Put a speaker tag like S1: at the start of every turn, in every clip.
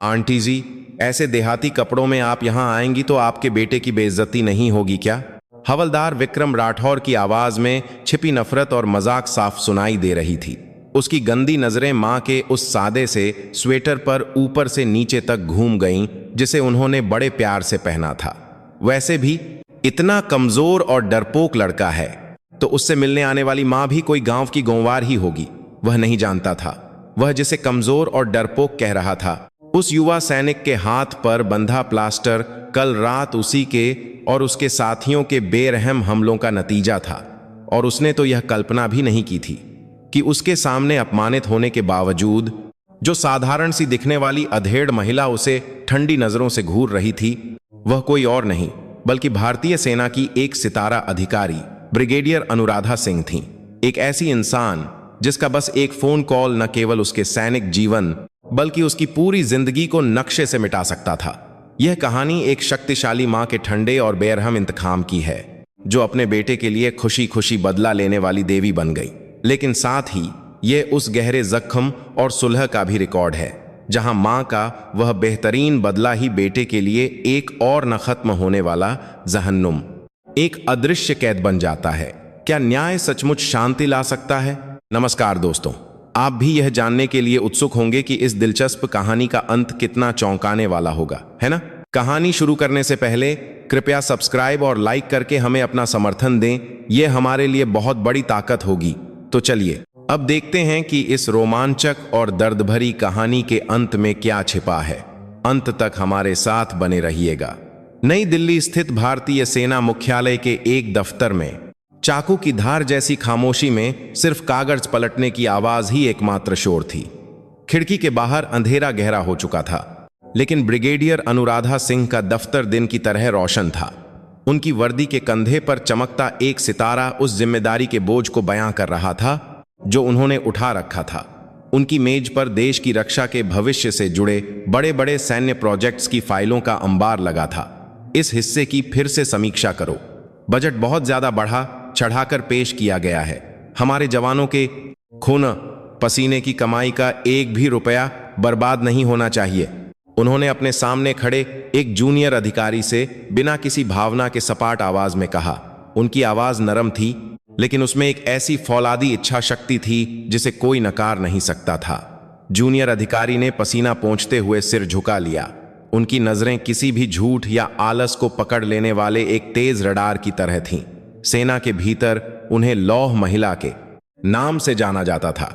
S1: Aunty जी, ऐसे देहाती कपड़ों में आप यहाँ आएंगी तो आपके बेटे की बेइज्जती नहीं होगी क्या? हवलदार विक्रम राठौर की आवाज में छिपी नफरत और मजाक साफ सुनाई दे रही थी। उसकी गंदी नजरें मां के उस सादे से स्वेटर पर ऊपर से नीचे तक घूम गईं, जिसे उन्होंने बड़े प्यार से पहना था। वैसे भी इतना कमजोर और डरपोक लड़का है तो उससे मिलने आने वाली मां भी कोई गांव की गौंवार ही होगी। वह नहीं जानता था, वह जिसे कमजोर और डरपोक कह रहा था, उस युवा सैनिक के हाथ पर बंधा प्लास्टर कल रात उसी के और उसके साथियों के बेरहम हमलों का नतीजा था। और उसने तो यह कल्पना भी नहीं की थी कि उसके सामने अपमानित होने के बावजूद जो साधारण सी दिखने वाली अधेड़ महिला उसे ठंडी नजरों से घूर रही थी, वह कोई और नहीं बल्कि भारतीय सेना की एक सितारा अधिकारी ब्रिगेडियर अनुराधा सिंह थी। एक ऐसी इंसान जिसका बस एक फोन कॉल न केवल उसके सैनिक जीवन बल्कि उसकी पूरी जिंदगी को नक्शे से मिटा सकता था। यह कहानी एक शक्तिशाली मां के ठंडे और बेरहम इंतकाम की है, जो अपने बेटे के लिए खुशी खुशी बदला लेने वाली देवी बन गई। लेकिन साथ ही यह उस गहरे जख्म और सुलह का भी रिकॉर्ड है, जहां मां का वह बेहतरीन बदला ही बेटे के लिए एक और न खत्म होने वाला जहन्नुम, एक अदृश्य कैद बन जाता है। क्या न्याय सचमुच शांति ला सकता है? नमस्कार दोस्तों, आप भी यह जानने के लिए उत्सुक होंगे कि इस दिलचस्प कहानी का अंत कितना चौंकाने वाला होगा, है ना? कहानी शुरू करने से पहले कृपया सब्सक्राइब और लाइक करके हमें अपना समर्थन दें, यह हमारे लिए बहुत बड़ी ताकत होगी। तो चलिए अब देखते हैं कि इस रोमांचक और दर्द भरी कहानी के अंत में क्या छिपा है। अंत तक हमारे साथ बने रहिएगा। नई दिल्ली स्थित भारतीय सेना मुख्यालय के एक दफ्तर में चाकू की धार जैसी खामोशी में सिर्फ कागज पलटने की आवाज ही एकमात्र शोर थी। खिड़की के बाहर अंधेरा गहरा हो चुका था, लेकिन ब्रिगेडियर अनुराधा सिंह का दफ्तर दिन की तरह रोशन था। उनकी वर्दी के कंधे पर चमकता एक सितारा उस जिम्मेदारी के बोझ को बयां कर रहा था जो उन्होंने उठा रखा था। उनकी मेज पर देश की रक्षा के भविष्य से जुड़े बड़े बड़े सैन्य प्रोजेक्ट्स की फाइलों का अंबार लगा था। इस हिस्से की फिर से समीक्षा करो। बजट बहुत ज्यादा बढ़ा चढ़ाकर पेश किया गया है। हमारे जवानों के खून पसीने की कमाई का एक भी रुपया बर्बाद नहीं होना चाहिए। उन्होंने अपने सामने खड़े एक जूनियर अधिकारी से बिना किसी भावना के सपाट आवाज में कहा। उनकी आवाज नरम थी, लेकिन उसमें एक ऐसी फौलादी इच्छा शक्ति थी जिसे कोई नकार नहीं सकता था। जूनियर अधिकारी ने पसीना पोंछते हुए सिर झुका लिया। उनकी नजरें किसी भी झूठ या आलस को पकड़ लेने वाले एक तेज रडार की तरह थीं। सेना के भीतर उन्हें लौह महिला के नाम से जाना जाता था,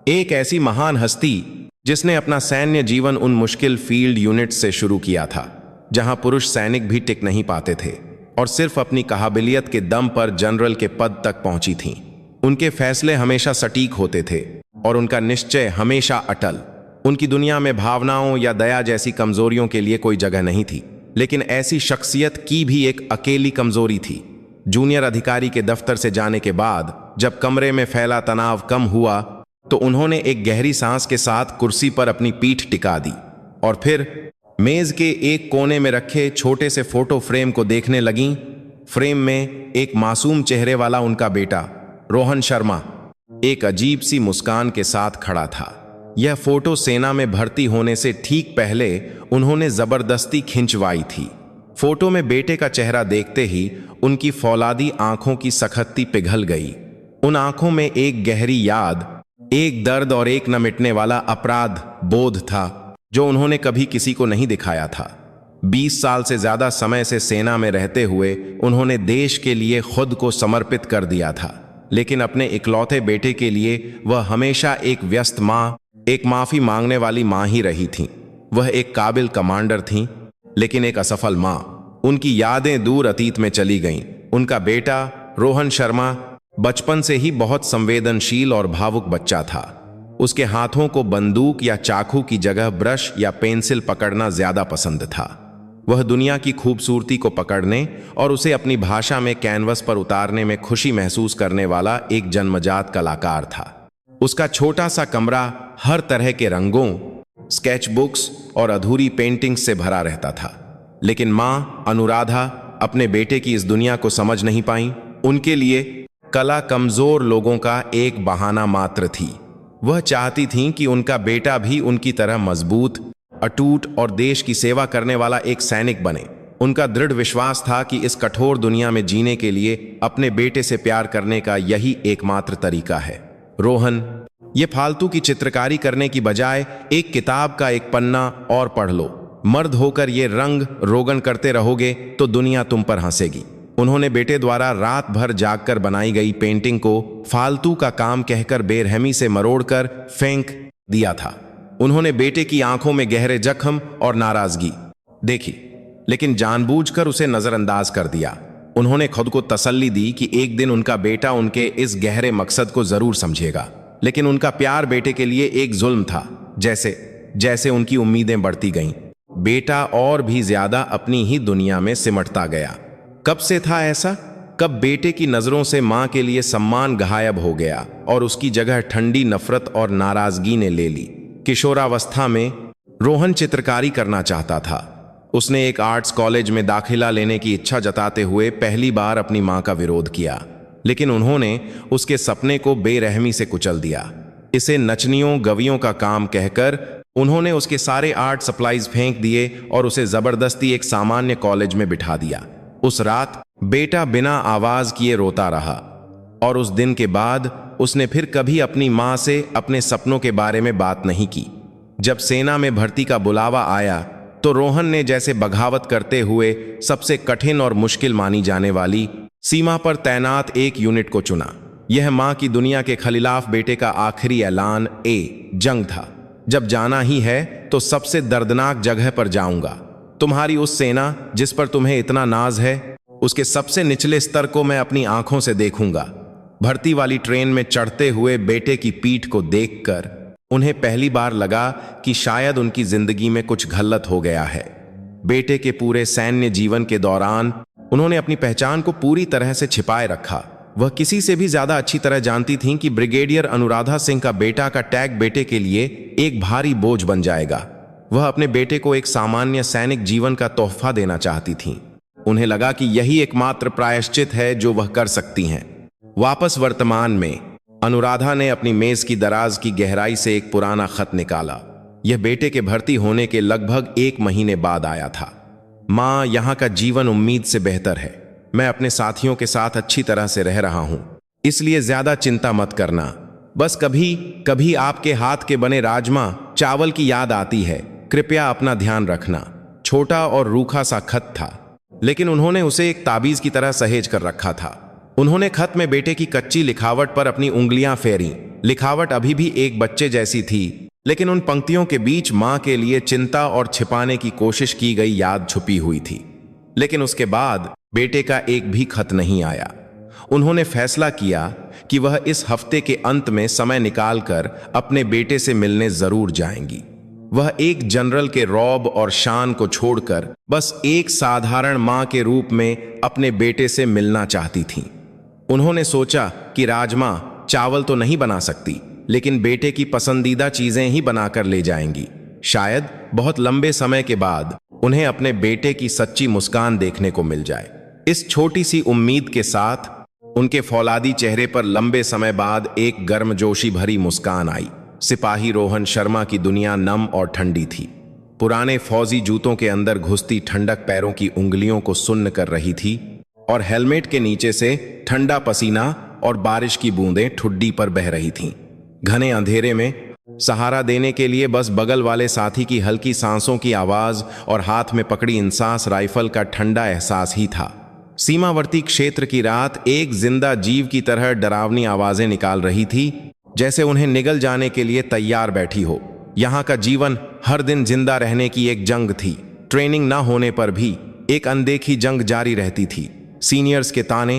S1: एक ऐसी महान हस्ती जिसने अपना सैन्य जीवन उन मुश्किल फील्ड यूनिट से शुरू किया था जहां पुरुष सैनिक भी टिक नहीं पाते थे और सिर्फ अपनी काबिलियत के दम पर जनरल के पद तक पहुंची थीं। उनके फैसले हमेशा सटीक होते थे और उनका निश्चय हमेशा अटल। उनकी दुनिया में भावनाओं या दया जैसी कमजोरियों के लिए कोई जगह नहीं थी, लेकिन ऐसी शख्सियत की भी एक अकेली कमजोरी थी। जूनियर अधिकारी के दफ्तर से जाने के बाद जब कमरे में फैला तनाव कम हुआ तो उन्होंने एक गहरी सांस के साथ कुर्सी पर अपनी पीठ टिका दी और फिर मेज के एक कोने में रखे छोटे से फोटो फ्रेम को देखने लगीं। फ्रेम में एक मासूम चेहरे वाला उनका बेटा रोहन शर्मा एक अजीब सी मुस्कान के साथ खड़ा था। यह फोटो सेना में भर्ती होने से ठीक पहले उन्होंने जबरदस्ती खिंचवाई थी। फोटो में बेटे का चेहरा देखते ही उनकी फौलादी आंखों की सखत्ती पिघल गई। उन आंखों में एक गहरी याद, एक दर्द और एक न मिटने वाला अपराध बोध था जो उन्होंने कभी किसी को नहीं दिखाया था। 20 साल से ज्यादा समय से सेना में रहते हुए उन्होंने देश के लिए खुद को समर्पित कर दिया था, लेकिन अपने इकलौते बेटे के लिए वह हमेशा एक व्यस्त माँ, एक माफी मांगने वाली माँ ही रही थीं। वह एक काबिल कमांडर थीं, लेकिन एक असफल माँ। उनकी यादें दूर अतीत में चली गईं। उनका बेटा रोहन शर्मा बचपन से ही बहुत संवेदनशील और भावुक बच्चा था। उसके हाथों को बंदूक या चाकू की जगह ब्रश या पेंसिल पकड़ना ज्यादा पसंद था। वह दुनिया की खूबसूरती को पकड़ने और उसे अपनी भाषा में कैनवस पर उतारने में खुशी महसूस करने वाला एक जन्मजात कलाकार था। उसका छोटा सा कमरा हर तरह के रंगों, स्केचबुक्स और अधूरी पेंटिंग्स से भरा रहता था, लेकिन माँ अनुराधा अपने बेटे की इस दुनिया को समझ नहीं पाई। उनके लिए कला कमजोर लोगों का एक बहाना मात्र थी। वह चाहती थीं कि उनका बेटा भी उनकी तरह मजबूत, अटूट और देश की सेवा करने वाला एक सैनिक बने। उनका दृढ़ विश्वास था कि इस कठोर दुनिया में जीने के लिए अपने बेटे से प्यार करने का यही एकमात्र तरीका है। रोहन, ये फालतू की चित्रकारी करने की बजाय एक किताब का एक पन्ना और पढ़ लो। मर्द होकर ये रंग रोगन करते रहोगे तो दुनिया तुम पर हंसेगी। उन्होंने बेटे द्वारा रात भर जागकर बनाई गई पेंटिंग को फालतू का काम कहकर बेरहमी से मरोड़कर फेंक दिया था। उन्होंने बेटे की आंखों में गहरे जख्म और नाराजगी देखी, लेकिन जानबूझकर उसे नजरअंदाज कर दिया। उन्होंने खुद को तसल्ली दी कि एक दिन उनका बेटा उनके इस गहरे मकसद को जरूर समझेगा। लेकिन उनका प्यार बेटे के लिए एक जुल्म था। जैसे जैसे उनकी उम्मीदें बढ़ती गईं, बेटा और भी ज्यादा अपनी ही दुनिया में सिमटता गया। कब से था ऐसा? कब बेटे की नजरों से मां के लिए सम्मान गायब हो गया और उसकी जगह ठंडी नफरत और नाराजगी ने ले ली। किशोरावस्था में रोहन चित्रकारी करना चाहता था। उसने एक आर्ट्स कॉलेज में दाखिला लेने की इच्छा जताते हुए पहली बार अपनी मां का विरोध किया, लेकिन उन्होंने उसके सपने को बेरहमी से कुचल दिया। इसे नचनियों गवियों का काम कहकर उन्होंने उसके सारे आर्ट सप्लाईज फेंक दिए और उसे जबरदस्ती एक सामान्य कॉलेज में बिठा दिया। उस रात बेटा बिना आवाज किए रोता रहा और उस दिन के बाद उसने फिर कभी अपनी मां से अपने सपनों के बारे में बात नहीं की। जब सेना में भर्ती का बुलावा आया तो रोहन ने जैसे बगावत करते हुए सबसे कठिन और मुश्किल मानी जाने वाली सीमा पर तैनात एक यूनिट को चुना। यह मां की दुनिया के खिलाफ बेटे का आखिरी ऐलान जंग था। जब जाना ही है तो सबसे दर्दनाक जगह पर जाऊंगा। तुम्हारी उस सेना जिस पर तुम्हें इतना नाज है, उसके सबसे निचले स्तर को मैं अपनी आंखों से देखूंगा। भर्ती वाली ट्रेन में चढ़ते हुए बेटे की पीठ को देखकर उन्हें पहली बार लगा कि शायद उनकी जिंदगी में कुछ गलत हो गया है। बेटे के पूरे सैन्य जीवन के दौरान उन्होंने अपनी पहचान को पूरी तरह से छिपाए रखा। वह किसी से भी ज्यादा अच्छी तरह जानती थीं कि ब्रिगेडियर अनुराधा सिंह का बेटा का टैग बेटे के लिए एक भारी बोझ बन जाएगा। वह अपने बेटे को एक सामान्य सैनिक जीवन का तोहफा देना चाहती थीं। उन्हें लगा कि यही एकमात्र प्रायश्चित है जो वह कर सकती हैं। वापस वर्तमान में अनुराधा ने अपनी मेज की दराज की गहराई से एक पुराना खत निकाला। यह बेटे के भर्ती होने के लगभग 1 महीने बाद आया था। मां, यहाँ का जीवन उम्मीद से बेहतर है। मैं अपने साथियों के साथ अच्छी तरह से रह रहा हूं, इसलिए ज्यादा चिंता मत करना। बस कभी कभी आपके हाथ के बने राजमा चावल की याद आती है। कृपया अपना ध्यान रखना। छोटा और रूखा सा खत था, लेकिन उन्होंने उसे एक ताबीज की तरह सहेज कर रखा था। उन्होंने खत में बेटे की कच्ची लिखावट पर अपनी उंगलियां फेरी। लिखावट अभी भी एक बच्चे जैसी थी, लेकिन उन पंक्तियों के बीच मां के लिए चिंता और छिपाने की कोशिश की गई याद छुपी हुई थी। लेकिन उसके बाद बेटे का एक भी खत नहीं आया। उन्होंने फैसला किया कि वह इस हफ्ते के अंत में समय निकालकर अपने बेटे से मिलने जरूर जाएंगी। वह एक जनरल के रौब और शान को छोड़कर बस एक साधारण मां के रूप में अपने बेटे से मिलना चाहती थीं। उन्होंने सोचा कि राजमा चावल तो नहीं बना सकती, लेकिन बेटे की पसंदीदा चीजें ही बनाकर ले जाएंगी। शायद बहुत लंबे समय के बाद उन्हें अपने बेटे की सच्ची मुस्कान देखने को मिल जाए। इस छोटी सी उम्मीद के साथ उनके फौलादी चेहरे पर लंबे समय बाद एक गर्मजोशी भरी मुस्कान आई। सिपाही रोहन शर्मा की दुनिया नम और ठंडी थी। पुराने फौजी जूतों के अंदर घुसती ठंडक पैरों की उंगलियों को सुन्न कर रही थी और हेलमेट के नीचे से ठंडा पसीना और बारिश की बूंदें ठुड्डी पर बह रही थीं। घने अंधेरे में सहारा देने के लिए बस बगल वाले साथी की हल्की सांसों की आवाज और हाथ में पकड़ी इंसास राइफल का ठंडा एहसास ही था। सीमावर्ती क्षेत्र की रात एक जिंदा जीव की तरह डरावनी आवाजें निकाल रही थी, जैसे उन्हें निगल जाने के लिए तैयार बैठी हो। यहाँ का जीवन हर दिन जिंदा रहने की एक जंग थी। ट्रेनिंग न होने पर भी एक अनदेखी जंग जारी रहती थी। सीनियर्स के ताने,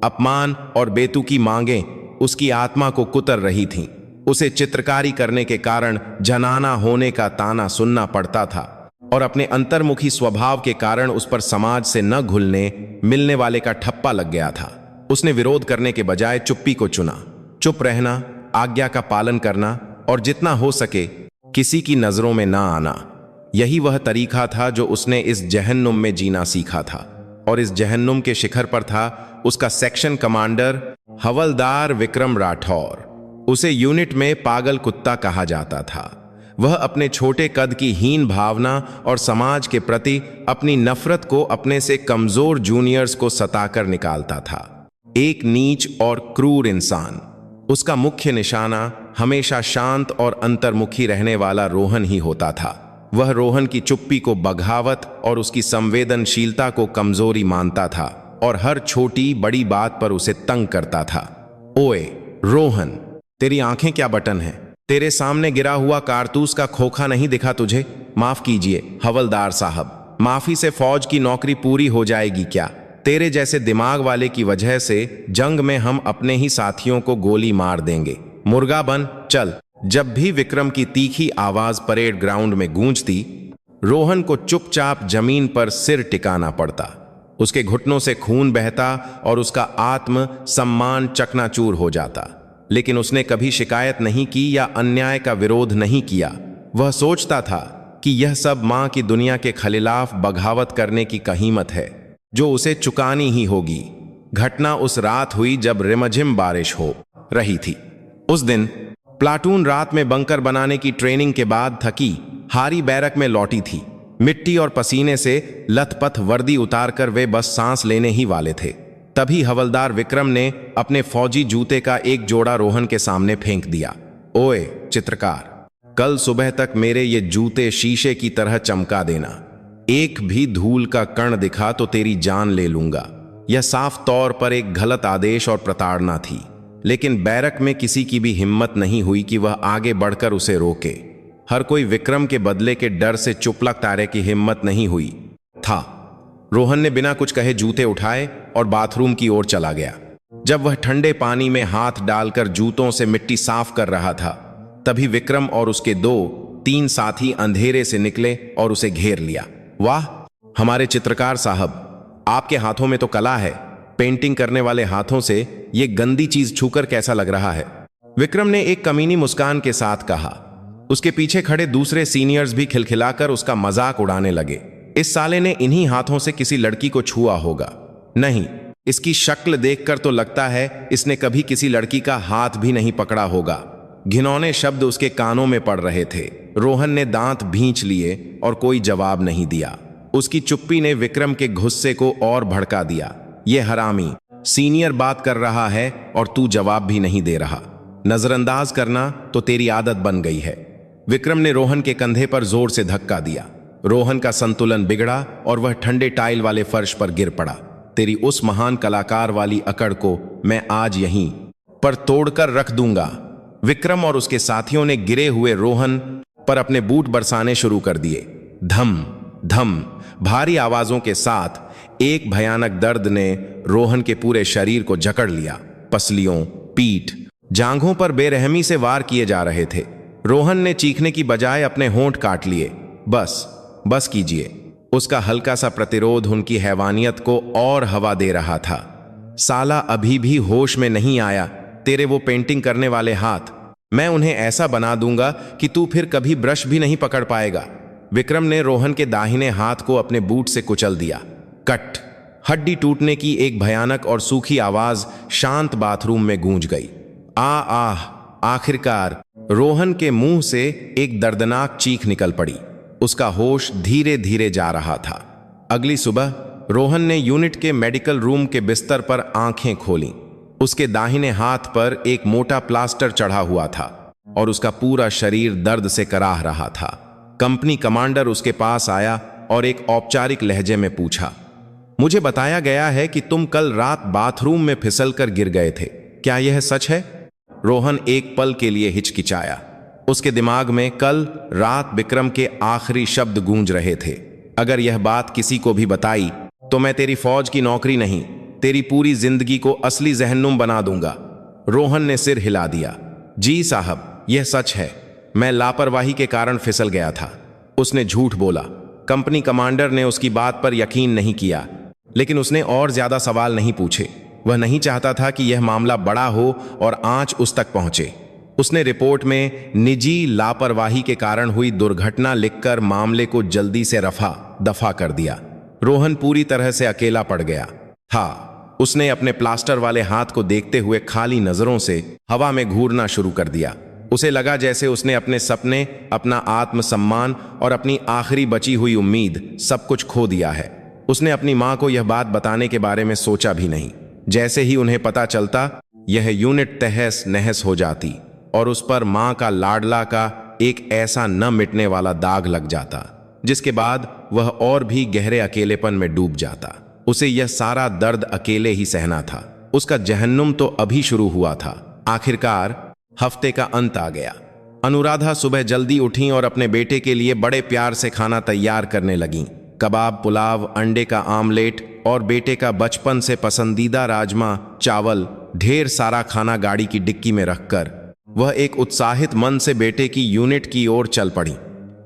S1: अपमान और बेतुकी मांगें उसकी आत्मा को कुतर रही थीं। उसे चित्रकारी करने के कारण जनाना होने का ताना सुनना पड़ता था और अपने अंतर्मुखी स्वभाव के कारण उस पर समाज से न घुलने मिलने वाले का ठप्पा लग गया था। उसने विरोध करने के बजाय चुप्पी को चुना। चुप रहना, आज्ञा का पालन करना और जितना हो सके किसी की नजरों में ना आना, यही वह तरीका था जो उसने इस जहन्नुम में जीना सीखा था। और इस जहन्नुम के शिखर पर था उसका सेक्शन कमांडर हवलदार विक्रम राठौर। उसे यूनिट में पागल कुत्ता कहा जाता था। वह अपने छोटे कद की हीन भावना और समाज के प्रति अपनी नफरत को अपने से कमजोर जूनियर्स को सताकर निकालता था। एक नीच और क्रूर इंसान। उसका मुख्य निशाना हमेशा शांत और अंतर्मुखी रहने वाला रोहन ही होता था। वह रोहन की चुप्पी को बगावत और उसकी संवेदनशीलता को कमजोरी मानता था और हर छोटी बड़ी बात पर उसे तंग करता था। ओए रोहन, तेरी आंखें क्या बटन हैं? तेरे सामने गिरा हुआ कारतूस का खोखा नहीं दिखा तुझे? माफ कीजिए हवलदार साहब, माफी से फौज की नौकरी पूरी हो जाएगी क्या? तेरे जैसे दिमाग वाले की वजह से जंग में हम अपने ही साथियों को गोली मार देंगे। मुर्गा बन चल। जब भी विक्रम की तीखी आवाज परेड ग्राउंड में गूंजती, रोहन को चुपचाप जमीन पर सिर टिकाना पड़ता। उसके घुटनों से खून बहता और उसका आत्म सम्मान चकनाचूर हो जाता। लेकिन उसने कभी शिकायत नहीं की या अन्याय का विरोध नहीं किया। वह सोचता था कि यह सब मां की दुनिया के खिलाफ बगावत करने की कहीमत है जो उसे चुकानी ही होगी। घटना उस रात हुई जब रिमझिम बारिश हो रही थी। उस दिन प्लाटून रात में बंकर बनाने की ट्रेनिंग के बाद थकी हारी बैरक में लौटी थी। मिट्टी और पसीने से लथपथ वर्दी उतारकर वे बस सांस लेने ही वाले थे। तभी हवलदार विक्रम ने अपने फौजी जूते का एक जोड़ा रोहन के सामने फेंक दिया। ओए चित्रकार, कल सुबह तक मेरे ये जूते शीशे की तरह चमका देना। एक भी धूल का कण दिखा तो तेरी जान ले लूंगा। यह साफ तौर पर एक गलत आदेश और प्रताड़ना थी, लेकिन बैरक में किसी की भी हिम्मत नहीं हुई कि वह आगे बढ़कर उसे रोके। हर कोई विक्रम के बदले के डर से चुपलक तारे की हिम्मत नहीं हुई था। रोहन ने बिना कुछ कहे जूते उठाए और बाथरूम की ओर चला गया। जब वह ठंडे पानी में हाथ डालकर जूतों से मिट्टी साफ कर रहा था, तभी विक्रम और उसके 2-3 साथी अंधेरे से निकले और उसे घेर लिया। वाह हमारे चित्रकार साहब, आपके हाथों में तो कला है। पेंटिंग करने वाले हाथों से ये गंदी चीज छूकर कैसा लग रहा है? विक्रम ने एक कमीनी मुस्कान के साथ कहा। उसके पीछे खड़े दूसरे सीनियर्स भी खिलखिलाकर उसका मजाक उड़ाने लगे। इस साले ने इन्हीं हाथों से किसी लड़की को छुआ होगा। नहीं, इसकी शक्ल देखकर तो लगता है इसने कभी किसी लड़की का हाथ भी नहीं पकड़ा होगा। घिनौने शब्द उसके कानों में पड़ रहे थे। रोहन ने दांत भींच लिए और कोई जवाब नहीं दिया। उसकी चुप्पी ने विक्रम के गुस्से को और भड़का दिया। ये हरामी, सीनियर बात कर रहा है और तू जवाब भी नहीं दे रहा। नजरअंदाज करना तो तेरी आदत बन गई है। विक्रम ने रोहन के कंधे पर जोर से धक्का दिया। रोहन का संतुलन बिगड़ा और वह ठंडे टाइल वाले फर्श पर गिर पड़ा। तेरी उस महान कलाकार वाली अकड़ को मैं आज यहीं पर तोड़कर रख दूंगा। विक्रम और उसके साथियों ने गिरे हुए रोहन पर अपने बूट बरसाने शुरू कर दिए। धम धम भारी आवाजों के साथ एक भयानक दर्द ने रोहन के पूरे शरीर को जकड़ लिया। पसलियों, पीठ, जांघों पर बेरहमी से वार किए जा रहे थे। रोहन ने चीखने की बजाय अपने होंठ काट लिए। बस कीजिए। उसका हल्का सा प्रतिरोध उनकी हैवानियत को और हवा दे रहा था। साला अभी भी होश में नहीं आया? तेरे वो पेंटिंग करने वाले हाथ, मैं उन्हें ऐसा बना दूंगा कि तू फिर कभी ब्रश भी नहीं पकड़ पाएगा। विक्रम ने रोहन के दाहिने हाथ को अपने बूट से कुचल दिया। कट। हड्डी टूटने की एक भयानक और सूखी आवाज शांत बाथरूम में गूंज गई। आखिरकार रोहन के मुंह से एक दर्दनाक चीख निकल पड़ी। उसका होश धीरे धीरे जा रहा था। अगली सुबह रोहन ने यूनिट के मेडिकल रूम के बिस्तर पर आंखें खोलीं। उसके दाहिने हाथ पर एक मोटा प्लास्टर चढ़ा हुआ था और उसका पूरा शरीर दर्द से कराह रहा था। कंपनी कमांडर उसके पास आया और एक औपचारिक लहजे में पूछा, मुझे बताया गया है कि तुम कल रात बाथरूम में फिसलकर गिर गए थे, क्या यह सच है? रोहन एक पल के लिए हिचकिचाया। उसके दिमाग में कल रात विक्रम के आखिरी शब्द गूंज रहे थे। अगर यह बात किसी को भी बताई तो मैं तेरी फौज की नौकरी नहीं, तेरी पूरी जिंदगी को असली जहन्नुम बना दूंगा। रोहन ने सिर हिला दिया। जी साहब, यह सच है। मैं लापरवाही के कारण फिसल गया था। उसने झूठ बोला। कंपनी कमांडर ने उसकी बात पर यकीन नहीं किया, लेकिन उसने और ज्यादा सवाल नहीं पूछे। वह नहीं चाहता था कि यह मामला बड़ा हो और आंच उस तक पहुंचे। उसने रिपोर्ट में निजी लापरवाही के कारण हुई दुर्घटना लिखकर मामले को जल्दी से रफा दफा कर दिया। रोहन पूरी तरह से अकेला पड़ गया था। उसने अपने प्लास्टर वाले हाथ को देखते हुए खाली नजरों से हवा में घूरना शुरू कर दिया। उसे लगा जैसे उसने अपने सपने, अपना आत्मसम्मान और अपनी आखिरी बची हुई उम्मीद सब कुछ खो दिया है। उसने अपनी माँ को यह बात बताने के बारे में सोचा भी नहीं। जैसे ही उन्हें पता चलता, यह यूनिट तहस नहस हो जाती और उस पर माँ का लाडला का एक ऐसा न मिटने वाला दाग लग जाता, जिसके बाद वह और भी गहरे अकेलेपन में डूब जाता। उसे यह सारा दर्द अकेले ही सहना था। उसका जहन्नुम तो अभी शुरू हुआ था। आखिरकार हफ्ते का अंत आ गया। अनुराधा सुबह जल्दी उठी और अपने बेटे के लिए बड़े प्यार से खाना तैयार करने लगीं। कबाब, पुलाव, अंडे का आमलेट और बेटे का बचपन से पसंदीदा राजमा चावल, ढेर सारा खाना गाड़ी की डिक्की में रखकर वह एक उत्साहित मन से बेटे की यूनिट की ओर चल पड़ी।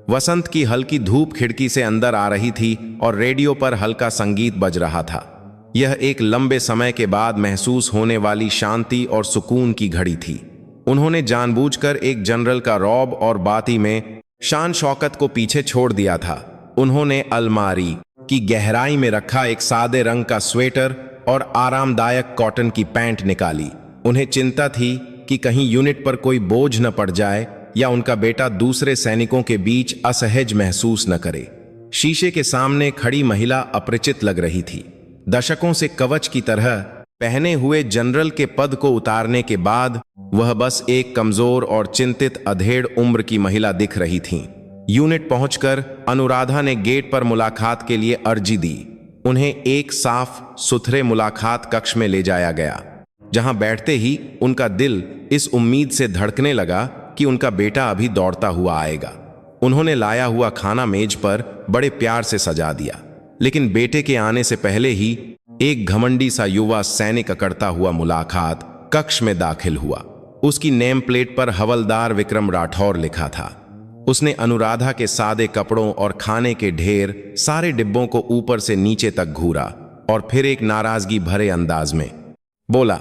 S1: वसंत की हल्की धूप खिड़की से अंदर आ रही थी और रेडियो पर हल्का संगीत बज रहा था। यह एक लंबे समय के बाद महसूस होने वाली शांति और सुकून की घड़ी थी। उन्होंने जानबूझकर एक जनरल का रौब और बाती में शान शौकत को पीछे छोड़ दिया था। उन्होंने अलमारी की गहराई में रखा एक सादे रंग का स्वेटर और आरामदायक कॉटन की पैंट निकाली। उन्हें चिंता थी कि कहीं यूनिट पर कोई बोझ न पड़ जाए या उनका बेटा दूसरे सैनिकों के बीच असहज महसूस न करे। शीशे के सामने खड़ी महिला अपरिचित लग रही थी। दशकों से कवच की तरह पहने हुए जनरल के पद को उतारने के बाद वह बस एक कमजोर और चिंतित अधेड़ उम्र की महिला दिख रही थीं। यूनिट पहुंचकर अनुराधा ने गेट पर मुलाकात के लिए अर्जी दी। उन्हें एक साफ सुथरे मुलाकात कक्ष में ले जाया गया, जहां बैठते ही उनका दिल इस उम्मीद से धड़कने लगा कि उनका बेटा अभी दौड़ता हुआ आएगा। उन्होंने लाया हुआ खाना मेज पर बड़े प्यार से सजा दिया, लेकिन बेटे के आने से पहले ही एक घमंडी सा युवा सैनिक अकड़ता हुआ मुलाकात कक्ष में दाखिल हुआ। उसकी नेम प्लेट पर हवलदार विक्रम राठौर लिखा था। उसने अनुराधा के सादे कपड़ों और खाने के ढेर सारे डिब्बों को ऊपर से नीचे तक घूरा और फिर एक नाराजगी भरे अंदाज में बोला,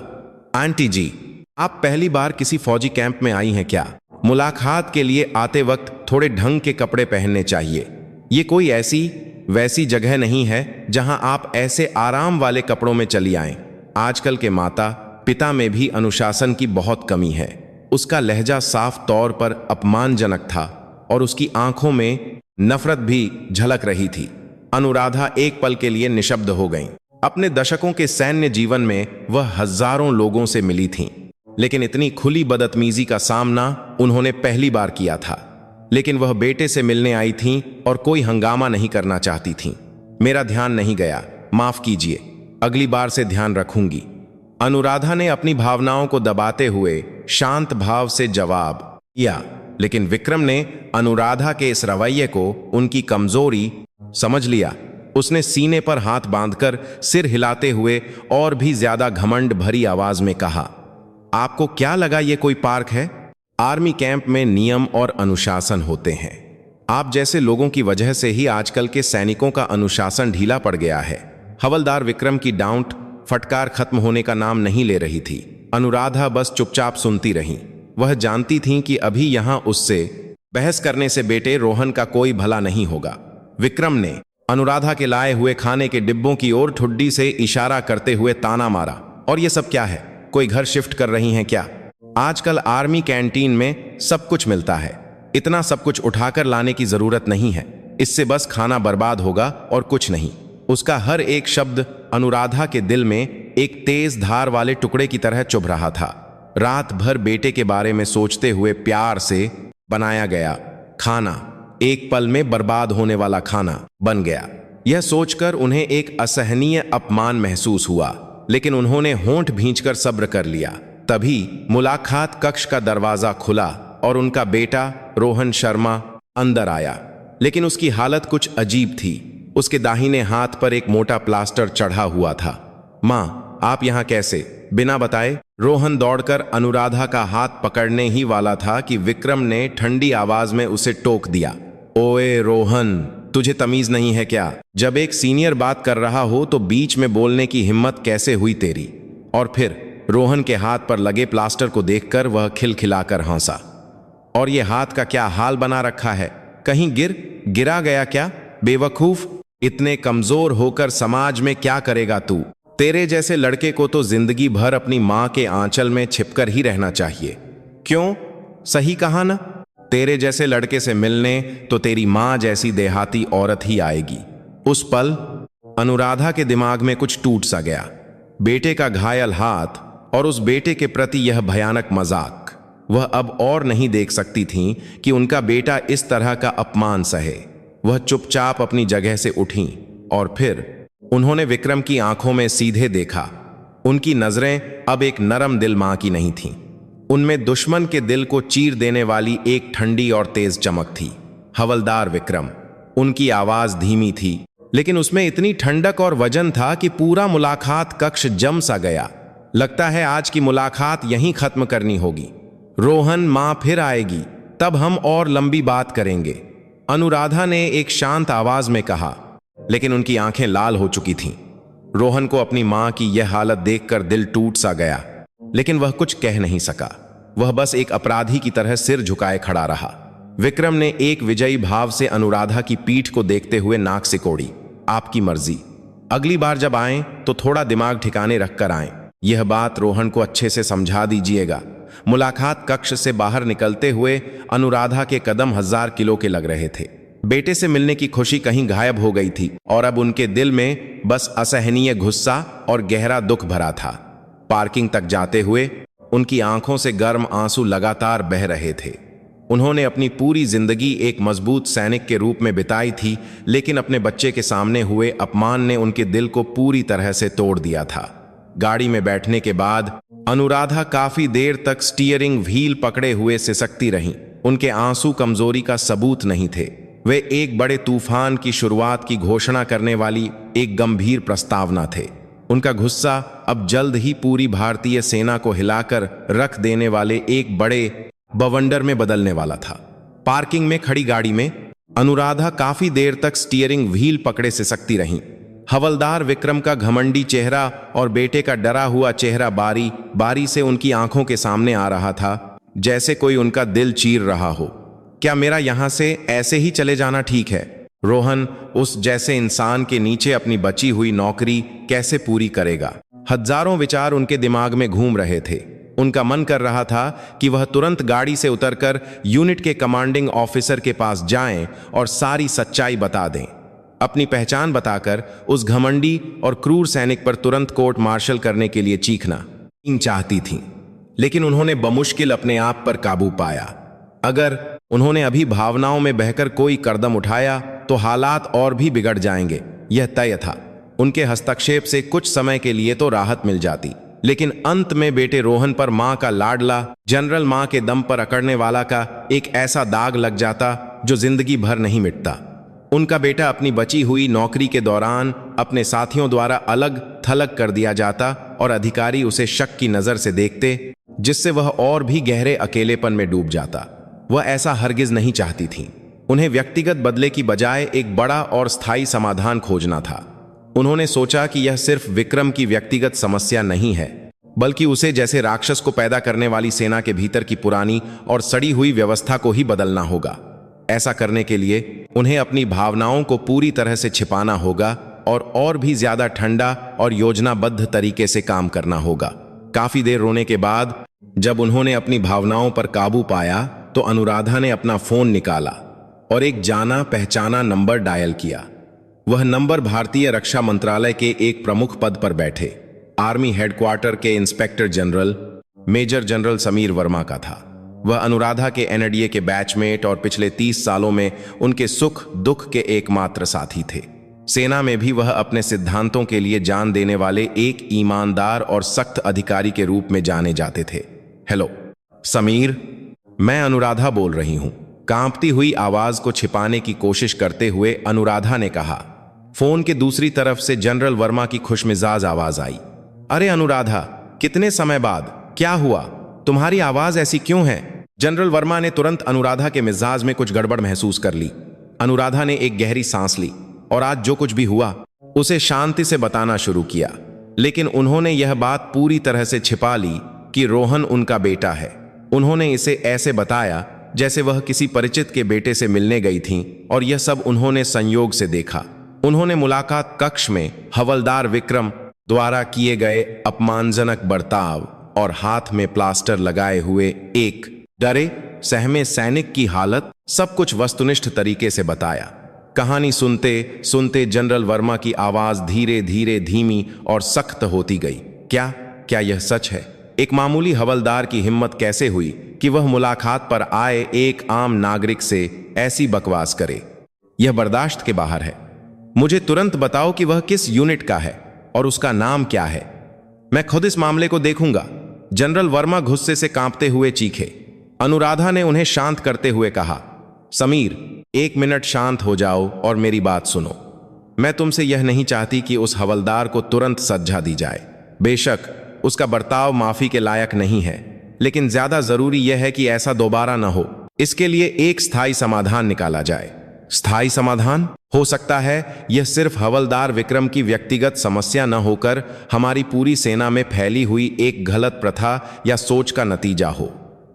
S1: आंटी जी, आप पहली बार किसी फौजी कैंप में आई हैं क्या? मुलाकात के लिए आते वक्त थोड़े ढंग के कपड़े पहनने चाहिए। ये कोई ऐसी वैसी जगह नहीं है जहां आप ऐसे आराम वाले कपड़ों में चली आएं। आजकल के माता पिता में भी अनुशासन की बहुत कमी है। उसका लहजा साफ तौर पर अपमानजनक था और उसकी आंखों में नफरत भी झलक रही थी। अनुराधा एक पल के लिए निशब्द हो गईं। अपने दशकों के सैन्य जीवन में वह हजारों लोगों से मिली थीं, लेकिन इतनी खुली बदतमीजी का सामना उन्होंने पहली बार किया था। लेकिन वह बेटे से मिलने आई थीं और कोई हंगामा नहीं करना चाहती थीं। मेरा ध्यान नहीं गया, माफ कीजिए, अगली बार से ध्यान रखूंगी। अनुराधा ने अपनी भावनाओं को दबाते हुए शांत भाव से जवाब दिया, लेकिन विक्रम ने अनुराधा के इस रवैये को उनकी कमजोरी समझ लिया। उसने सीने पर हाथ बांधकर सिर हिलाते हुए और भी ज्यादा घमंड भरी आवाज में कहा, आपको क्या लगा ये कोई पार्क है? आर्मी कैंप में नियम और अनुशासन होते हैं। आप जैसे लोगों की वजह से ही आजकल के सैनिकों का अनुशासन ढीला पड़ गया है। हवलदार विक्रम की डांट फटकार खत्म होने का नाम नहीं ले रही थी। अनुराधा बस चुपचाप सुनती रही। वह जानती थीं कि अभी यहां उससे बहस करने से बेटे रोहन का कोई भला नहीं होगा। विक्रम ने अनुराधा के लाए हुए खाने के डिब्बों की ओर ठुड्डी से इशारा करते हुए ताना मारा, और ये सब क्या है? कोई घर शिफ्ट कर रही हैं क्या? आजकल आर्मी कैंटीन में सब कुछ मिलता है। इतना सब कुछ उठाकर लाने की जरूरत नहीं है। इससे बस खाना बर्बाद होगा और कुछ नहीं। उसका हर एक शब्द अनुराधा के दिल में एक तेज धार वाले टुकड़े की तरह चुभ रहा था। रात भर बेटे के बारे में सोचते हुए प्यार से बनाया गया खाना एक पल में बर्बाद होने वाला खाना बन गया। यह सोचकर उन्हें एक असहनीय अपमान महसूस हुआ, लेकिन उन्होंने होंठ भींचकर सब्र कर लिया। तभी मुलाकात कक्ष का दरवाजा खुला और उनका बेटा रोहन शर्मा अंदर आया, लेकिन उसकी हालत कुछ अजीब थी। उसके दाहिने हाथ पर एक मोटा प्लास्टर चढ़ा हुआ था। माँ, आप यहाँ कैसे? बिना बताए रोहन दौड़कर अनुराधा का हाथ पकड़ने ही वाला था कि विक्रम ने ठंडी आवाज में उसे टोक दिया, ओए रोहन, तुझे तमीज नहीं है क्या? जब एक सीनियर बात कर रहा हो तो बीच में बोलने की हिम्मत कैसे हुई तेरी? और फिर रोहन के हाथ पर लगे प्लास्टर को देखकर वह खिलखिलाकर हंसा। और ये हाथ का क्या हाल बना रखा है? कहीं गिरा गया क्या? बेवकूफ, इतने कमजोर होकर समाज में क्या करेगा तू? तेरे जैसे लड़के को तो जिंदगी भर अपनी माँ के आंचल में छिपकर ही रहना चाहिए। क्यों? सही कहा ना? तेरे जैसे लड़के से मिलने तो तेरी माँ जैसी देहाती औरत ही आएगी। उस पल अनुराधा के दिमाग में कुछ टूट सा गया। बेटे का घायल हाथ और उस बेटे के प्रति यह भयानक मजाक। वह अब और नहीं देख सकती थीं कि उनका बेटा इस तरह का अपमान सहे। वह चुपचाप अपनी जगह से उठीं और फिर उन्होंने विक्रम की आंखों में सीधे देखा। उनकी नजरें अब एक नरम दिल मां की नहीं थीं। उनमें दुश्मन के दिल को चीर देने वाली एक ठंडी और तेज चमक थी। हवलदार विक्रम। उनकी आवाज धीमी थी, लेकिन उसमें इतनी ठंडक और वजन था कि पूरा मुलाकात कक्ष जम सा गया। लगता है आज की मुलाकात यहीं खत्म करनी होगी। रोहन, मां फिर आएगी, तब हम और लंबी बात करेंगे, अनुराधा ने एक शांत आवाज में कहा, लेकिन उनकी आंखें लाल हो चुकी थीं। रोहन को अपनी मां की यह हालत देखकर दिल टूट सा गया, लेकिन वह कुछ कह नहीं सका। वह बस एक अपराधी की तरह सिर झुकाए खड़ा रहा। विक्रम ने एक विजयी भाव से अनुराधा की पीठ को देखते हुए नाक सिकोड़ी। आपकी मर्जी, अगली बार जब आएं तो थोड़ा दिमाग ठिकाने रखकर आएं। यह बात रोहन को अच्छे से समझा दीजिएगा। मुलाकात कक्ष से बाहर निकलते हुए अनुराधा के कदम 1000 किलो के लग रहे थे। बेटे से मिलने की खुशी कहीं गायब हो गई थी और अब उनके दिल में बस असहनीय गुस्सा और गहरा दुख भरा था। पार्किंग तक जाते हुए उनकी आंखों से गर्म आंसू लगातार बह रहे थे। उन्होंने अपनी पूरी जिंदगी एक मजबूत सैनिक के रूप में बिताई थी, लेकिन अपने बच्चे के सामने हुए अपमान ने उनके दिल को पूरी तरह से तोड़ दिया था। गाड़ी में बैठने के बाद अनुराधा काफी देर तक स्टीयरिंग व्हील पकड़े हुए सिसकती रहीं। उनके आंसू कमजोरी का सबूत नहीं थे, वे एक बड़े तूफान की शुरुआत की घोषणा करने वाली एक गंभीर प्रस्तावना थे। उनका गुस्सा अब जल्द ही पूरी भारतीय सेना को हिलाकर रख देने वाले एक बड़े बवंडर में बदलने वाला था। पार्किंग में खड़ी गाड़ी में अनुराधा काफी देर तक स्टीयरिंग व्हील पकड़े सिसकती रहीं। हवलदार विक्रम का घमंडी चेहरा और बेटे का डरा हुआ चेहरा बारी बारी से उनकी आंखों के सामने आ रहा था, जैसे कोई उनका दिल चीर रहा हो। क्या मेरा यहां से ऐसे ही चले जाना ठीक है? रोहन उस जैसे इंसान के नीचे अपनी बची हुई नौकरी कैसे पूरी करेगा? हजारों विचार उनके दिमाग में घूम रहे थे। उनका मन कर रहा था कि वह तुरंत गाड़ी से उतरकर यूनिट के कमांडिंग ऑफिसर के पास जाएं और सारी सच्चाई बता दें। अपनी पहचान बताकर उस घमंडी और क्रूर सैनिक पर तुरंत कोर्ट मार्शल करने के लिए चीखना चाहती थीं, लेकिन उन्होंने बमुश्किल अपने आप पर काबू पाया। अगर उन्होंने अभी भावनाओं में बहकर कोई कदम उठाया तो हालात और भी बिगड़ जाएंगे, यह तय था। उनके हस्तक्षेप से कुछ समय के लिए तो राहत मिल जाती, लेकिन अंत में बेटे रोहन पर मां का लाडला जनरल मां के दम पर अकड़ने वाला का एक ऐसा दाग लग जाता जो जिंदगी भर नहीं मिटता। उनका बेटा अपनी बची हुई नौकरी के दौरान अपने साथियों द्वारा अलग थलग कर दिया जाता और अधिकारी उसे शक की नजर से देखते, जिससे वह और भी गहरे अकेलेपन में डूब जाता। वह ऐसा हरगिज नहीं चाहती थीं। उन्हें व्यक्तिगत बदले की बजाय एक बड़ा और स्थायी समाधान खोजना था। उन्होंने सोचा कि यह सिर्फ विक्रम की व्यक्तिगत समस्या नहीं है, बल्कि उसे जैसे राक्षस को पैदा करने वाली सेना के भीतर की पुरानी और सड़ी हुई व्यवस्था को ही बदलना होगा। ऐसा करने के लिए उन्हें अपनी भावनाओं को पूरी तरह से छिपाना होगा और भी ज्यादा ठंडा और योजनाबद्ध तरीके से काम करना होगा। काफी देर रोने के बाद जब उन्होंने अपनी भावनाओं पर काबू पाया तो अनुराधा ने अपना फोन निकाला और एक जाना पहचाना नंबर डायल किया। वह नंबर भारतीय रक्षा मंत्रालय के एक प्रमुख पद पर बैठे आर्मी हेडक्वार्टर के inspector general major general Sameer Verma का था। वह अनुराधा के एनडीए के बैचमेट और पिछले 30 सालों में उनके सुख दुख के एकमात्र साथी थे। सेना में भी वह अपने सिद्धांतों के लिए जान देने वाले एक ईमानदार और सख्त अधिकारी के रूप में जाने जाते थे। हेलो समीर, मैं अनुराधा बोल रही हूं, कांपती हुई आवाज को छिपाने की कोशिश करते हुए अनुराधा ने कहा। फोन के दूसरी तरफ से जनरल वर्मा की खुशमिजाज आवाज आई। अरे अनुराधा, कितने समय बाद, क्या हुआ? तुम्हारी आवाज ऐसी क्यों है? जनरल वर्मा ने तुरंत अनुराधा के मिजाज में कुछ गड़बड़ महसूस कर ली। अनुराधा ने एक गहरी सांस ली और आज जो कुछ भी हुआ उसे शांति से बताना शुरू किया, लेकिन उन्होंने यह बात पूरी तरह से छिपा ली कि रोहन उनका बेटा है। उन्होंने इसे ऐसे बताया जैसे वह किसी परिचित के बेटे से मिलने गई थीं और यह सब उन्होंने संयोग से देखा। उन्होंने मुलाकात कक्ष में हवलदार विक्रम द्वारा किए गए अपमानजनक बर्ताव और हाथ में प्लास्टर लगाए हुए एक डरे सहमे सैनिक की हालत, सब कुछ वस्तुनिष्ठ तरीके से बताया। कहानी सुनते सुनते जनरल वर्मा की आवाज धीरे धीरे धीमी और सख्त होती गई। क्या क्या यह सच है? एक मामूली हवलदार की हिम्मत कैसे हुई कि वह मुलाकात पर आए एक आम नागरिक से ऐसी बकवास करे? यह बर्दाश्त के बाहर है। मुझे तुरंत बताओ कि वह किस यूनिट का है और उसका नाम क्या है। मैं खुद इस मामले को देखूंगा। जनरल वर्मा गुस्से से कांपते हुए चीखे। अनुराधा ने उन्हें शांत करते हुए कहा, समीर, 1 मिनट शांत हो जाओ और मेरी बात सुनो। मैं तुमसे यह नहीं चाहती कि उस हवलदार को तुरंत सजा दी जाए। बेशक उसका बर्ताव माफी के लायक नहीं है, लेकिन ज्यादा जरूरी यह है कि ऐसा दोबारा न हो। इसके लिए एक स्थायी समाधान निकाला जाए। स्थायी समाधान? हो सकता है यह सिर्फ हवलदार विक्रम की व्यक्तिगत समस्या न होकर हमारी पूरी सेना में फैली हुई एक गलत प्रथा या सोच का नतीजा हो।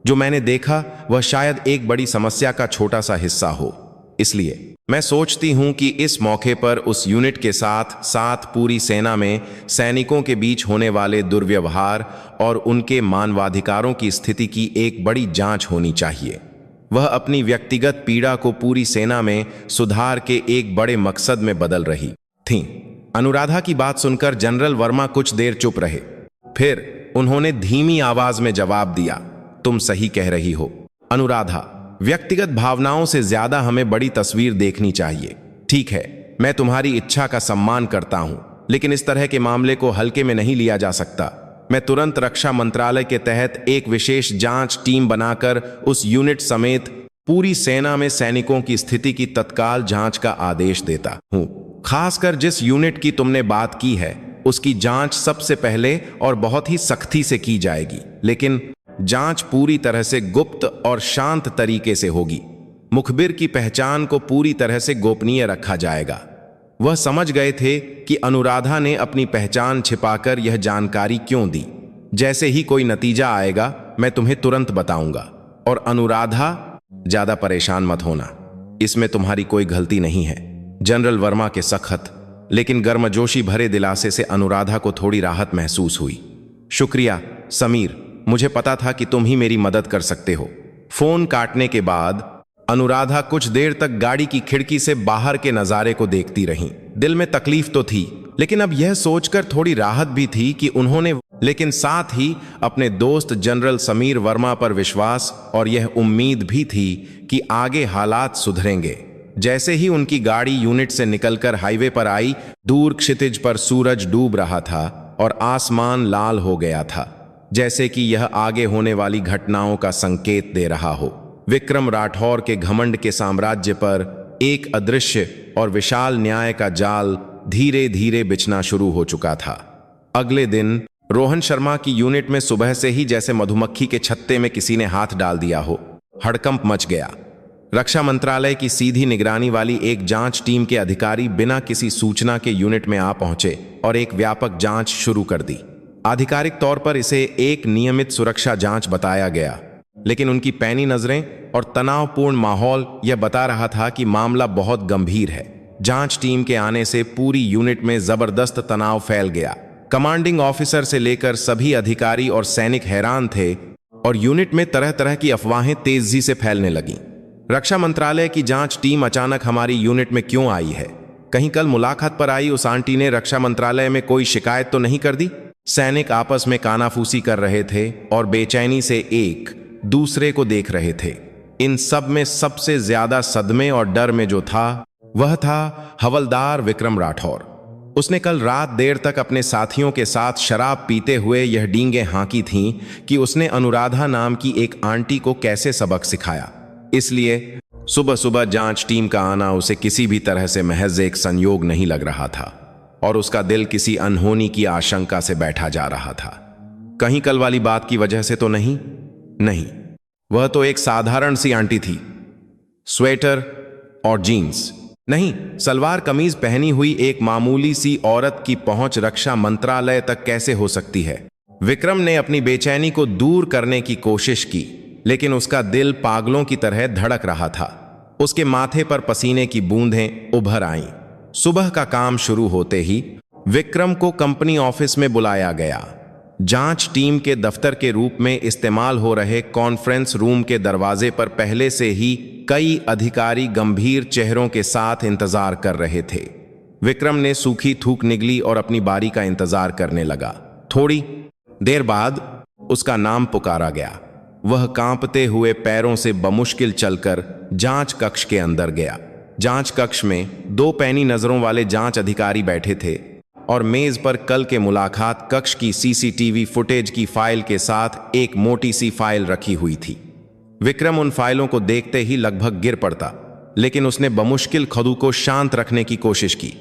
S1: जो मैंने देखा वह शायद एक बड़ी समस्या का छोटा सा हिस्सा हो। इसलिए मैं सोचती हूं कि इस मौके पर उस यूनिट के साथ साथ पूरी सेना में सैनिकों के बीच होने वाले दुर्व्यवहार और उनके मानवाधिकारों की स्थिति की एक बड़ी जांच होनी चाहिए। वह अपनी व्यक्तिगत पीड़ा को पूरी सेना में सुधार के एक बड़े मकसद में बदल रही थीं। अनुराधा की बात सुनकर जनरल वर्मा कुछ देर चुप रहे। फिर उन्होंने धीमी आवाज में जवाब दिया, तुम सही कह रही हो अनुराधा। व्यक्तिगत भावनाओं से ज्यादा हमें बड़ी तस्वीर देखनी चाहिए। ठीक है, मैं तुम्हारी इच्छा का सम्मान करता हूं, लेकिन इस तरह के मामले को हल्के में नहीं लिया जा सकता। मैं तुरंत रक्षा मंत्रालय के तहत एक विशेष जांच टीम बनाकर उस यूनिट समेत पूरी सेना में सैनिकों की स्थिति की तत्काल जांच का आदेश देता हूं। खासकर जिस यूनिट की तुमने बात की है, उसकी जांच सबसे पहले और बहुत ही सख्ती से की जाएगी, लेकिन जांच पूरी तरह से गुप्त और शांत तरीके से होगी। मुखबिर की पहचान को पूरी तरह से गोपनीय रखा जाएगा। वह समझ गए थे कि अनुराधा ने अपनी पहचान छिपाकर यह जानकारी क्यों दी। जैसे ही कोई नतीजा आएगा मैं तुम्हें तुरंत बताऊंगा। और अनुराधा, ज्यादा परेशान मत होना, इसमें तुम्हारी कोई गलती नहीं है। जनरल वर्मा के सख्त लेकिन गर्मजोशी भरे दिलासे से अनुराधा को थोड़ी राहत महसूस हुई। शुक्रिया समीर, मुझे पता था कि तुम ही मेरी मदद कर सकते हो। फोन काटने के बाद अनुराधा कुछ देर तक गाड़ी की खिड़की से बाहर के नजारे को देखती रहीं। दिल में तकलीफ तो थी, लेकिन अब यह सोचकर थोड़ी राहत भी थी कि उन्होंने, लेकिन साथ ही अपने दोस्त जनरल समीर वर्मा पर विश्वास और यह उम्मीद भी थी कि आगे हालात सुधरेंगे। जैसे ही उनकी गाड़ी यूनिट से निकलकर हाईवे पर आई, दूर क्षितिज पर सूरज डूब रहा था और आसमान लाल हो गया था, जैसे कि यह आगे होने वाली घटनाओं का संकेत दे रहा हो। विक्रम राठौर के घमंड के साम्राज्य पर एक अदृश्य और विशाल न्याय का जाल धीरे धीरे बिछना शुरू हो चुका था। अगले दिन रोहन शर्मा की यूनिट में सुबह से ही जैसे मधुमक्खी के छत्ते में किसी ने हाथ डाल दिया हो, हड़कंप मच गया। रक्षा मंत्रालय की सीधी निगरानी वाली एक जांच टीम के अधिकारी बिना किसी सूचना के यूनिट में आ पहुंचे और एक व्यापक जांच शुरू कर दी। आधिकारिक तौर पर इसे एक नियमित सुरक्षा जांच बताया गया, लेकिन उनकी पैनी नजरें और तनावपूर्ण माहौल यह बता रहा था कि मामला बहुत गंभीर है। जांच टीम के आने से पूरी यूनिट में जबरदस्त तनाव फैल गया। कमांडिंग ऑफिसर से लेकर सभी अधिकारी और सैनिक हैरान थे और यूनिट में तरह तरह की अफवाहें तेजी से फैलने लगीं। रक्षा मंत्रालय की जांच टीम अचानक हमारी यूनिट में क्यों आई है? कहीं कल मुलाकात पर आई उस आंटी ने रक्षा मंत्रालय में कोई शिकायत तो नहीं कर दी? सैनिक आपस में कानाफूसी कर रहे थे और बेचैनी से एक दूसरे को देख रहे थे। इन सब में सबसे ज्यादा सदमे और डर में जो था, वह था हवलदार विक्रम राठौर। उसने कल रात देर तक अपने साथियों के साथ शराब पीते हुए यह डींगे हाँकी थीं कि उसने अनुराधा नाम की एक आंटी को कैसे सबक सिखाया। इसलिए सुबह सुबह जांच टीम का आना उसे किसी भी तरह से महज एक संयोग नहीं लग रहा था और उसका दिल किसी अनहोनी की आशंका से बैठा जा रहा था। कहीं कल वाली बात की वजह से तो नहीं, वह तो एक साधारण सी आंटी थी। स्वेटर और जीन्स नहीं, सलवार कमीज पहनी हुई एक मामूली सी औरत की पहुंच रक्षा मंत्रालय तक कैसे हो सकती है? विक्रम ने अपनी बेचैनी को दूर करने की कोशिश की, लेकिन उसका दिल पागलों की तरह धड़क रहा था। उसके माथे पर पसीने की बूंदें उभर आईं। सुबह का काम शुरू होते ही विक्रम को कंपनी ऑफिस में बुलाया गया। जांच टीम के दफ्तर के रूप में इस्तेमाल हो रहे कॉन्फ्रेंस रूम के दरवाजे पर पहले से ही कई अधिकारी गंभीर चेहरों के साथ इंतजार कर रहे थे। विक्रम ने सूखी थूक निगली और अपनी बारी का इंतजार करने लगा। थोड़ी देर बाद उसका नाम पुकारा गया। वह कांपते हुए पैरों से बमुश्किल चलकर जांच कक्ष के अंदर गया। जांच कक्ष में 2 पैनी नजरों वाले जांच अधिकारी बैठे थे और मेज पर कल के मुलाकात कक्ष की सीसीटीवी फुटेज की फाइल के साथ एक मोटी सी फाइल रखी हुई थी। विक्रम उन फाइलों को देखते ही लगभग गिर पड़ता, लेकिन उसने बमुश्किल खुद को शांत रखने की कोशिश की।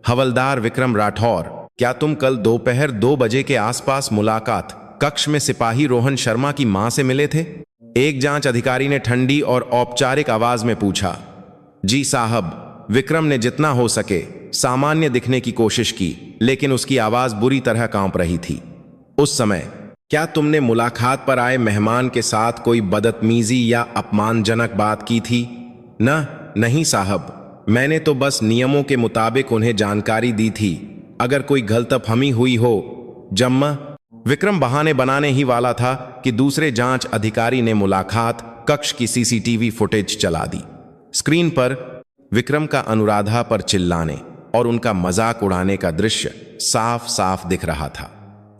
S1: हवलदार विक्रम राठौर, क्या तुम कल दोपहर 2 बजे के आसपास मुलाकात कक्ष में सिपाही रोहन शर्मा की मां से मिले थे? एक जांच अधिकारी ने ठंडी और औपचारिक आवाज में पूछा। जी साहब, विक्रम ने जितना हो सके सामान्य दिखने की कोशिश की, लेकिन उसकी आवाज बुरी तरह कांप रही थी। उस समय क्या तुमने मुलाकात पर आए मेहमान के साथ कोई बदतमीजी या अपमानजनक बात की थी? नहीं साहब, मैंने तो बस नियमों के मुताबिक उन्हें जानकारी दी थी। अगर कोई गलतफहमी हुई हो जम्मा। विक्रम बहाने बनाने ही वाला था कि दूसरे जांच अधिकारी ने मुलाकात कक्ष की सीसीटीवी फुटेज चला दी। स्क्रीन पर विक्रम का अनुराधा पर चिल्लाने और उनका मजाक उड़ाने का दृश्य साफ साफ दिख रहा था।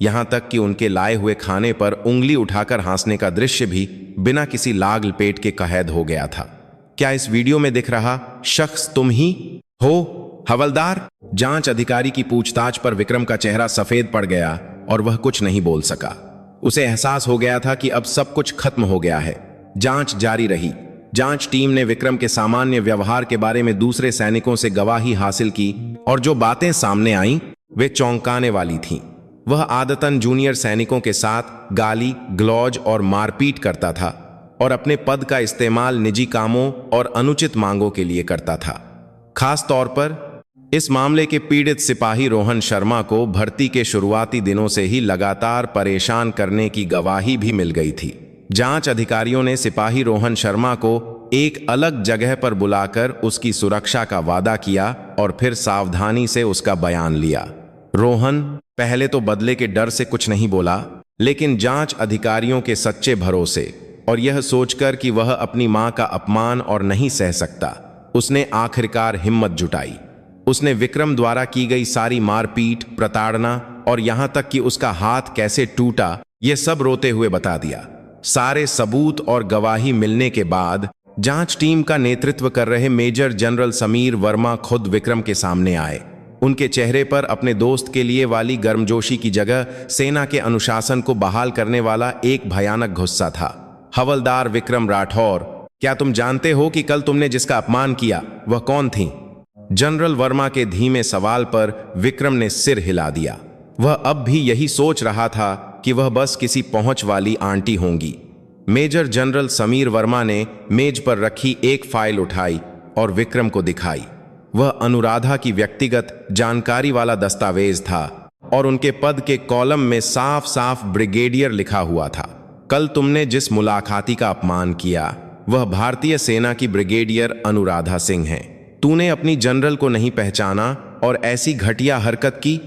S1: यहां तक कि उनके लाए हुए खाने पर उंगली उठाकर हंसने का दृश्य भी बिना किसी लाग लपेट के कैद हो गया था। क्या इस वीडियो में दिख रहा शख्स तुम ही हो हवलदार? जांच अधिकारी की पूछताछ पर विक्रम का चेहरा सफेद पड़ गया और वह कुछ नहीं बोल सका। उसे एहसास हो गया था कि अब सब कुछ खत्म हो गया है। जांच जारी रही। जांच टीम ने विक्रम के सामान्य व्यवहार के बारे में दूसरे सैनिकों से गवाही हासिल की और जो बातें सामने आईं वे चौंकाने वाली थीं। वह आदतन जूनियर सैनिकों के साथ गाली गलौज और मारपीट करता था और अपने पद का इस्तेमाल निजी कामों और अनुचित मांगों के लिए करता था। खास तौर पर इस मामले के पीड़ित सिपाही रोहन शर्मा को भर्ती के शुरुआती दिनों से ही लगातार परेशान करने की गवाही भी मिल गई थी। जांच अधिकारियों ने सिपाही रोहन शर्मा को एक अलग जगह पर बुलाकर उसकी सुरक्षा का वादा किया और फिर सावधानी से उसका बयान लिया। रोहन पहले तो बदले के डर से कुछ नहीं बोला, लेकिन जांच अधिकारियों के सच्चे भरोसे और यह सोचकर कि वह अपनी मां का अपमान और नहीं सह सकता, उसने आखिरकार हिम्मत जुटाई। उसने विक्रम द्वारा की गई सारी मारपीट, प्रताड़ना और यहां तक कि उसका हाथ कैसे टूटा, यह सब रोते हुए बता दिया। सारे सबूत और गवाही मिलने के बाद जांच टीम का नेतृत्व कर रहे मेजर जनरल समीर वर्मा खुद विक्रम के सामने आए। उनके चेहरे पर अपने दोस्त के लिए वाली गर्मजोशी की जगह सेना के अनुशासन को बहाल करने वाला एक भयानक गुस्सा था। हवलदार विक्रम राठौर, क्या तुम जानते हो कि कल तुमने जिसका अपमान किया वह कौन थी? जनरल वर्मा के धीमे सवाल पर विक्रम ने सिर हिला दिया। वह अब भी यही सोच रहा था कि वह बस किसी पहुंच वाली आंटी होंगी। मेजर जनरल समीर वर्मा ने मेज पर रखी एक फाइल उठाई और विक्रम को दिखाई। वह अनुराधा की व्यक्तिगत जानकारी वाला दस्तावेज था और उनके पद के कॉलम में साफ साफ ब्रिगेडियर लिखा हुआ था। कल तुमने जिस मुलाकाती का अपमान किया वह भारतीय सेना की ब्रिगेडियर अनुराधा सिंह है। तूने अपनी जनरल को नहीं पहचाना और ऐसी घटिया हरकत की,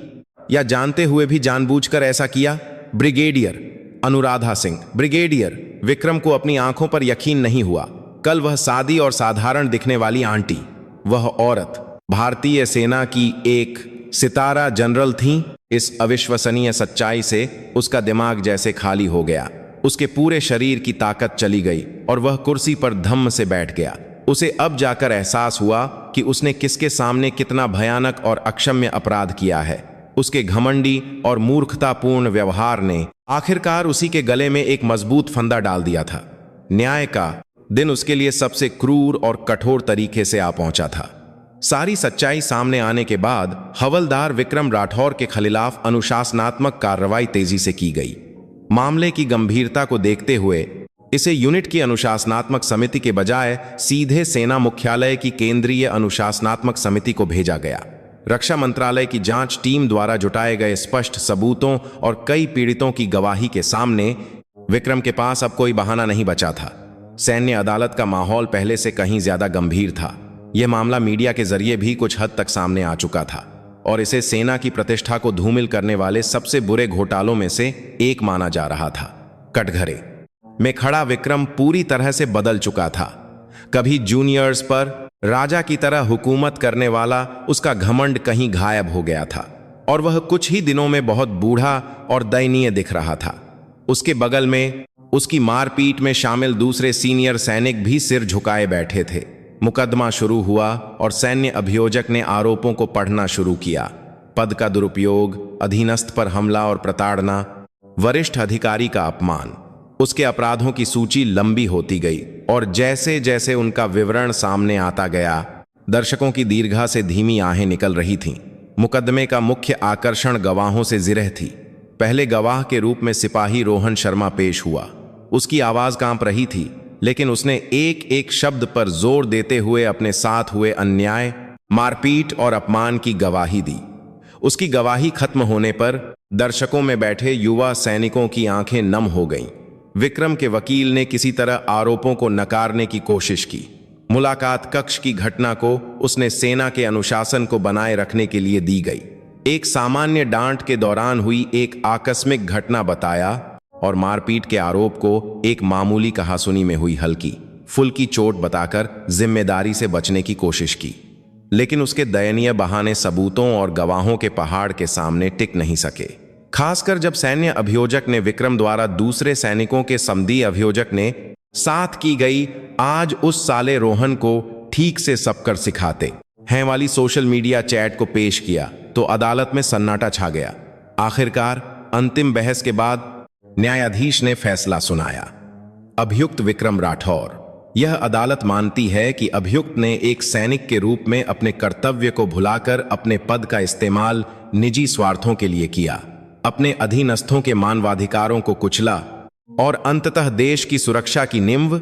S1: या जानते हुए भी जानबूझकर ऐसा किया? Brigadier Anuradha Singh, brigadier. विक्रम को अपनी आंखों पर यकीन नहीं हुआ। कल वह सादी और साधारण दिखने वाली आंटी, वह औरत भारतीय सेना की एक सितारा जनरल थी। इस अविश्वसनीय सच्चाई से उसका दिमाग जैसे खाली हो गया। उसके पूरे शरीर की ताकत चली गई और वह कुर्सी पर धम्म से बैठ गया। उसे अब जाकर एहसास हुआ कि उसने किसके सामने कितना भयानक और अक्षम्य अपराध किया है। उसके घमंडी और मूर्खतापूर्ण व्यवहार ने आखिरकार उसी के गले में एक मजबूत फंदा डाल दिया था। न्याय का दिन उसके लिए सबसे क्रूर और कठोर तरीके से आ पहुंचा था। सारी सच्चाई सामने आने के बाद हवलदार विक्रम राठौर के खिलाफ अनुशासनात्मक कार्रवाई तेजी से की गई। मामले की गंभीरता को देखते हुए इसे यूनिट की अनुशासनात्मक समिति के बजाय सीधे सेना मुख्यालय की केंद्रीय अनुशासनात्मक समिति को भेजा गया। रक्षा मंत्रालय की जांच टीम द्वारा जुटाए गए स्पष्ट सबूतों और कई पीड़ितों की गवाही के सामने विक्रम के पास अब कोई बहाना नहीं बचा था। सैन्य अदालत का माहौल पहले से कहीं ज्यादा गंभीर था। यह मामला मीडिया के जरिए भी कुछ हद तक सामने आ चुका था। और इसे सेना की प्रतिष्ठा को धूमिल करने वाले सबसे बुरे घोटालों में से एक माना जा रहा था। कटघरे में खड़ा विक्रम पूरी तरह से बदल चुका था। कभी जूनियर्स पर राजा की तरह हुकूमत करने वाला उसका घमंड कहीं गायब हो गया था और वह कुछ ही दिनों में बहुत बूढ़ा और दयनीय दिख रहा था। उसके बगल में उसकी मारपीट में शामिल दूसरे सीनियर सैनिक भी सिर झुकाए बैठे थे। मुकदमा शुरू हुआ और सैन्य अभियोजक ने आरोपों को पढ़ना शुरू किया। पद का दुरुपयोग, अधीनस्थ पर हमला और प्रताड़ना, वरिष्ठ अधिकारी का अपमान। उसके अपराधों की सूची लंबी होती गई और जैसे जैसे उनका विवरण सामने आता गया, दर्शकों की दीर्घा से धीमी आहें निकल रही थीं। मुकदमे का मुख्य आकर्षण गवाहों से जिरह थी। पहले गवाह के रूप में सिपाही रोहन शर्मा पेश हुआ। उसकी आवाज कांप रही थी, लेकिन उसने एक एक शब्द पर जोर देते हुए अपने साथ हुए अन्याय, मारपीट और अपमान की गवाही दी। उसकी गवाही खत्म होने पर दर्शकों में बैठे युवा सैनिकों की आंखें नम हो गईं। विक्रम के वकील ने किसी तरह आरोपों को नकारने की कोशिश की। मुलाकात कक्ष की घटना को उसने सेना के अनुशासन को बनाए रखने के लिए दी गई एक सामान्य डांट के दौरान हुई एक आकस्मिक घटना बताया और मारपीट के आरोप को एक मामूली कहासुनी में हुई हल्की फुल्की चोट बताकर जिम्मेदारी से बचने की कोशिश की। लेकिन उसके दयनीय बहाने सबूतों और गवाहों के पहाड़ के सामने टिक नहीं सके। खासकर जब सैन्य अभियोजक ने विक्रम द्वारा दूसरे सैनिकों के समधी अभियोजक ने साथ की गई आज उस साले रोहन को ठीक से सब कर सिखाते हैं वाली सोशल मीडिया चैट को पेश किया तो अदालत में सन्नाटा छा गया। आखिरकार अंतिम बहस के बाद न्यायाधीश ने फैसला सुनाया। अभियुक्त विक्रम राठौर। यह अदालत मानती है कि अभियुक्त ने एक सैनिक के रूप में अपने कर्तव्य को भुलाकर अपने पद का इस्तेमाल निजी स्वार्थों के लिए किया, अपने अधीनस्थों के मानवाधिकारों को कुचला और अंततः देश की सुरक्षा की नींव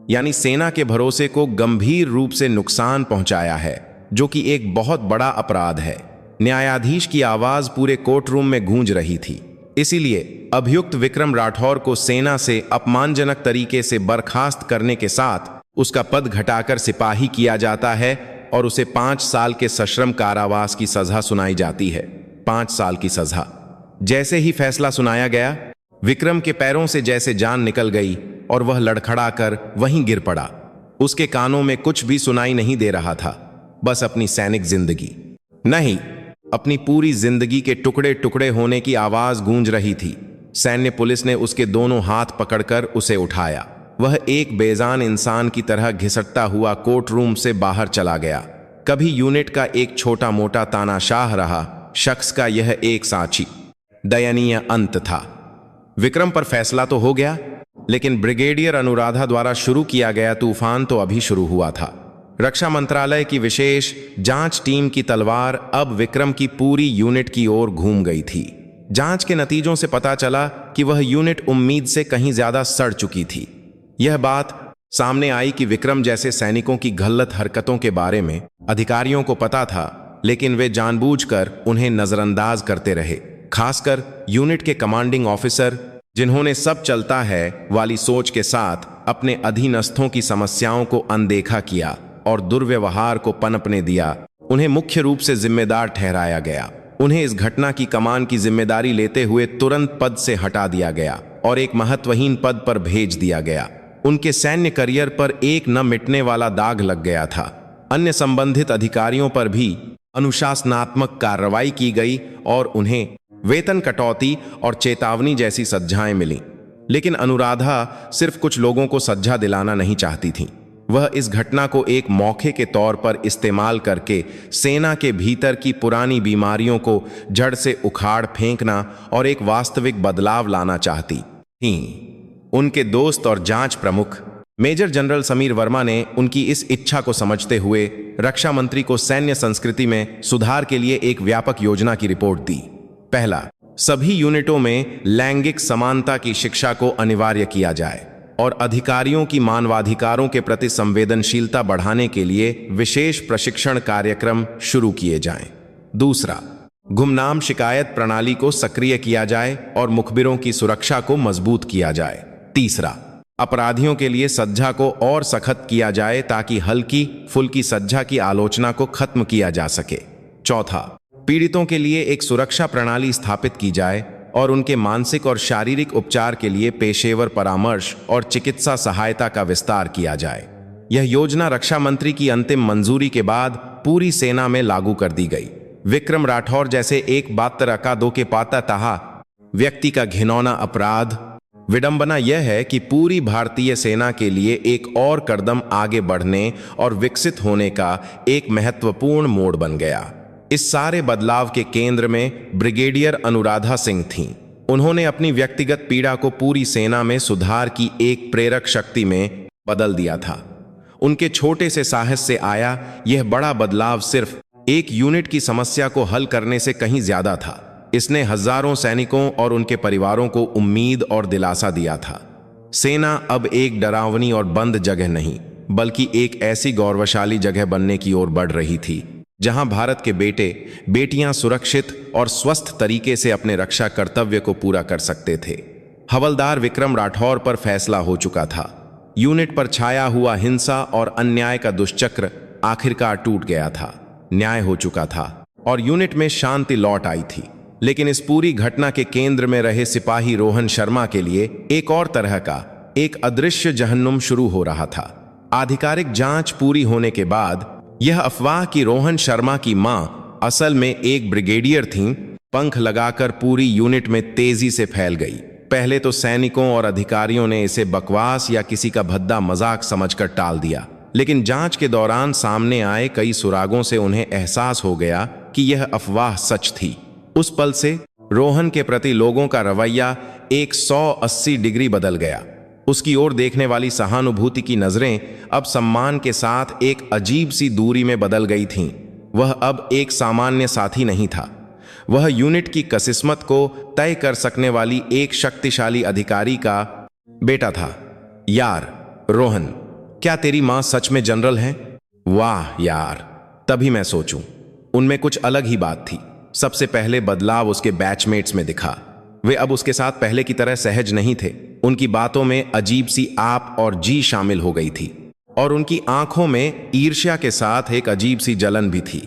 S1: यानी सेना के भरोसे को गंभीर रूप से नुकसान पहुंचाया है, जो कि एक बहुत बड़ा अपराध है। न्यायाधीश की आवाज पूरे कोर्ट रूम में गूंज रही थी। इसीलिए अभियुक्त विक्रम राठौर को सेना से अपमानजनक तरीके से बर्खास्त करने के साथ उसका पद घटाकर सिपाही किया जाता है और उसे 5 साल के सश्रम कारावास की सजा सुनाई जाती है। 5 साल की सजा। जैसे ही फैसला सुनाया गया, विक्रम के पैरों से जैसे जान निकल गई और वह लड़खड़ाकर वहीं गिर पड़ा। उसके कानों में कुछ भी सुनाई नहीं दे रहा था, बस अपनी सैनिक जिंदगी नहीं, अपनी पूरी जिंदगी के टुकड़े टुकड़े होने की आवाज गूंज रही थी। सैन्य पुलिस ने उसके दोनों हाथ पकड़कर उसे उठाया। वह एक बेजान इंसान की तरह घिसटता हुआ कोर्ट रूम से बाहर चला गया। कभी यूनिट का एक छोटा मोटा तानाशाह रहा शख्स का यह एक साक्षी दयनीय अंत था। विक्रम पर फैसला तो हो गया, लेकिन ब्रिगेडियर अनुराधा द्वारा शुरू किया गया तूफान तो अभी शुरू हुआ था। रक्षा मंत्रालय की विशेष जांच टीम की तलवार अब विक्रम की पूरी यूनिट की ओर घूम गई थी। जांच के नतीजों से पता चला कि वह यूनिट उम्मीद से कहीं ज्यादा सड़ चुकी थी। यह बात सामने आई कि विक्रम जैसे सैनिकों की गलत हरकतों के बारे में अधिकारियों को पता था, लेकिन वे जानबूझकर उन्हें नजरअंदाज करते रहे। खासकर यूनिट के कमांडिंग ऑफिसर, जिन्होंने सब चलता है वाली सोच के साथ अपने अधीनस्थों की समस्याओं को अनदेखा किया और दुर्व्यवहार को पनपने दिया, उन्हें मुख्य रूप से जिम्मेदार ठहराया गया। उन्हें इस घटना की कमान की जिम्मेदारी लेते हुए तुरंत पद से हटा दिया गया और एक महत्वहीन पद पर भेज दिया गया। उनके सैन्य करियर पर एक न मिटने वाला दाग लग गया था। अन्य संबंधित अधिकारियों पर भी अनुशासनात्मक कार्रवाई की गई और उन्हें वेतन कटौती और चेतावनी जैसी सज्जाएं मिली। लेकिन अनुराधा सिर्फ कुछ लोगों को सज्जा दिलाना नहीं चाहती थी। वह इस घटना को एक मौके के तौर पर इस्तेमाल करके सेना के भीतर की पुरानी बीमारियों को जड़ से उखाड़ फेंकना और एक वास्तविक बदलाव लाना चाहती थीं। उनके दोस्त और जांच प्रमुख मेजर जनरल समीर वर्मा ने उनकी इस इच्छा को समझते हुए रक्षा मंत्री को सैन्य संस्कृति में सुधार के लिए एक व्यापक योजना की रिपोर्ट दी। पहला, सभी यूनिटों में लैंगिक समानता की शिक्षा को अनिवार्य किया जाए और अधिकारियों की मानवाधिकारों के प्रति संवेदनशीलता बढ़ाने के लिए विशेष प्रशिक्षण कार्यक्रम शुरू किए जाएं। दूसरा, गुमनाम शिकायत प्रणाली को सक्रिय किया जाए और मुखबिरों की सुरक्षा को मजबूत किया जाए। तीसरा, अपराधियों के लिए सज्जा को और सख्त किया जाए ताकि हल्की फुल्की सज्जा की आलोचना को खत्म किया जा सके। चौथा, पीड़ितों के लिए एक सुरक्षा प्रणाली स्थापित की जाए और उनके मानसिक और शारीरिक उपचार के लिए पेशेवर परामर्श और चिकित्सा सहायता का विस्तार किया जाए। यह योजना रक्षा मंत्री की अंतिम मंजूरी के बाद पूरी सेना में लागू कर दी गई। विक्रम राठौर जैसे एक बातरका के पाता तहा व्यक्ति का घिनौना अपराध। विडंबना यह है कि पूरी भारतीय सेना के लिए एक और कदम आगे बढ़ने और विकसित होने का एक महत्वपूर्ण मोड़ बन गया। इस सारे बदलाव के केंद्र में ब्रिगेडियर अनुराधा सिंह थीं। उन्होंने अपनी व्यक्तिगत पीड़ा को पूरी सेना में सुधार की एक प्रेरक शक्ति में बदल दिया था। उनके छोटे से साहस से आया यह बड़ा बदलाव सिर्फ एक यूनिट की समस्या को हल करने से कहीं ज्यादा था। इसने हजारों सैनिकों और उनके परिवारों को उम्मीद और दिलासा दिया था। सेना अब एक डरावनी और बंद जगह नहीं, बल्कि एक ऐसी गौरवशाली जगह बनने की ओर बढ़ रही थी जहां भारत के बेटे बेटियां सुरक्षित और स्वस्थ तरीके से अपने रक्षा कर्तव्य को पूरा कर सकते थे। हवलदार विक्रम राठौर पर फैसला हो चुका था। यूनिट पर छाया हुआ हिंसा और अन्याय का दुष्चक्र आखिरकार टूट गया था। न्याय हो चुका था और यूनिट में शांति लौट आई थी। लेकिन इस पूरी घटना के केंद्र में रहे सिपाही रोहन शर्मा के लिए एक और तरह का एक अदृश्य जहन्नुम शुरू हो रहा था। आधिकारिक जांच पूरी होने के बाद यह अफवाह कि रोहन शर्मा की मां असल में एक ब्रिगेडियर थीं, पंख लगाकर पूरी यूनिट में तेजी से फैल गई। पहले तो सैनिकों और अधिकारियों ने इसे बकवास या किसी का भद्दा मजाक समझकर टाल दिया, लेकिन जांच के दौरान सामने आए कई सुरागों से उन्हें एहसास हो गया कि यह अफवाह सच थी। उस पल से रोहन के प्रति लोगों का रवैया 180 डिग्री बदल गया। उसकी ओर देखने वाली सहानुभूति की नजरें अब सम्मान के साथ एक अजीब सी दूरी में बदल गई थीं। वह अब एक सामान्य साथी नहीं था, वह यूनिट की किस्मत को तय कर सकने वाली एक शक्तिशाली अधिकारी का बेटा था। यार रोहन, क्या तेरी मां सच में जनरल है? वाह यार, तभी मैं सोचूं। उनमें कुछ अलग ही बात थी। सबसे पहले बदलाव उसके बैचमेट्स में दिखा। वे अब उसके साथ पहले की तरह सहज नहीं थे। उनकी बातों में अजीब सी आप और जी शामिल हो गई थी और उनकी आंखों में ईर्ष्या के साथ एक अजीब सी जलन भी थी।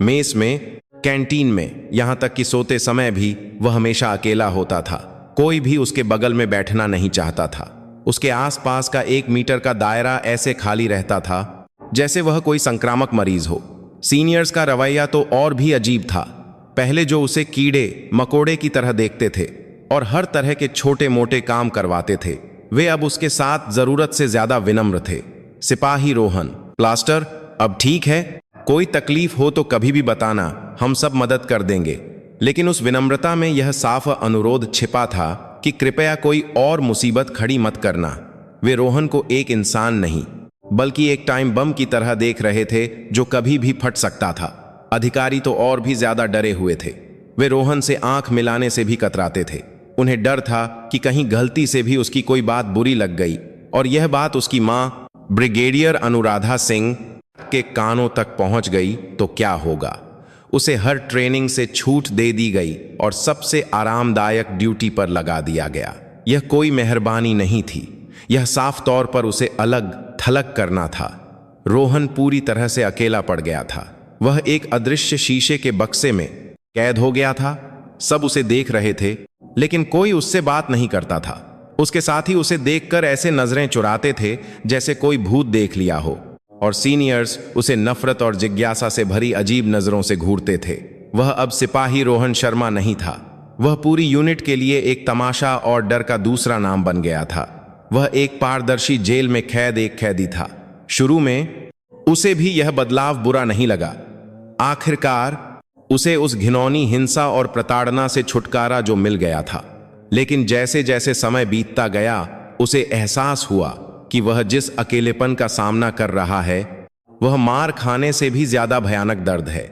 S1: मेस में, कैंटीन में, यहां तक कि सोते समय भी वह हमेशा अकेला होता था। कोई भी उसके बगल में बैठना नहीं चाहता था। उसके आसपास का 1 मीटर का दायरा ऐसे खाली रहता था जैसे वह कोई संक्रामक मरीज हो। सीनियर्स का रवैया तो और भी अजीब था। पहले जो उसे कीड़े मकोड़े की तरह देखते थे और हर तरह के छोटे मोटे काम करवाते थे, वे अब उसके साथ जरूरत से ज्यादा विनम्र थे। सिपाही रोहन, प्लास्टर अब ठीक है? कोई तकलीफ हो तो कभी भी बताना, हम सब मदद कर देंगे। लेकिन उस विनम्रता में यह साफ अनुरोध छिपा था कि कृपया कोई और मुसीबत खड़ी मत करना। वे रोहन को एक इंसान नहीं, बल्कि एक टाइम बम की तरह देख रहे थे जो कभी भी फट सकता था। अधिकारी तो और भी ज्यादा डरे हुए थे। वे रोहन से आंख मिलाने से भी कतराते थे। उन्हें डर था कि कहीं गलती से भी उसकी कोई बात बुरी लग गई और यह बात उसकी मां ब्रिगेडियर अनुराधा सिंह के कानों तक पहुंच गई तो क्या होगा। उसे हर ट्रेनिंग से छूट दे दी गई और सबसे आरामदायक ड्यूटी पर लगा दिया गया। यह कोई मेहरबानी नहीं थी, यह साफ तौर पर उसे अलग थलग करना था। रोहन पूरी तरह से अकेला पड़ गया था। वह एक अदृश्य शीशे के बक्से में कैद हो गया था। सब उसे देख रहे थे, लेकिन कोई उससे बात नहीं करता था। उसके साथ ही उसे देखकर ऐसे नजरें चुराते थे जैसे कोई भूत देख लिया हो, और सीनियर्स उसे नफरत और जिज्ञासा से भरी अजीब नजरों से घूरते थे। वह अब सिपाही रोहन शर्मा नहीं था। वह पूरी यूनिट के लिए एक तमाशा और डर का दूसरा नाम बन गया था। वह एक पारदर्शी जेल में कैद एक कैदी था। शुरू में उसे भी यह बदलाव बुरा नहीं लगा। आखिरकार उसे उस घिनौनी हिंसा और प्रताड़ना से छुटकारा जो मिल गया था। लेकिन जैसे जैसे समय बीतता गया, उसे एहसास हुआ कि वह जिस अकेलेपन का सामना कर रहा है, वह मार खाने से भी ज्यादा भयानक दर्द है।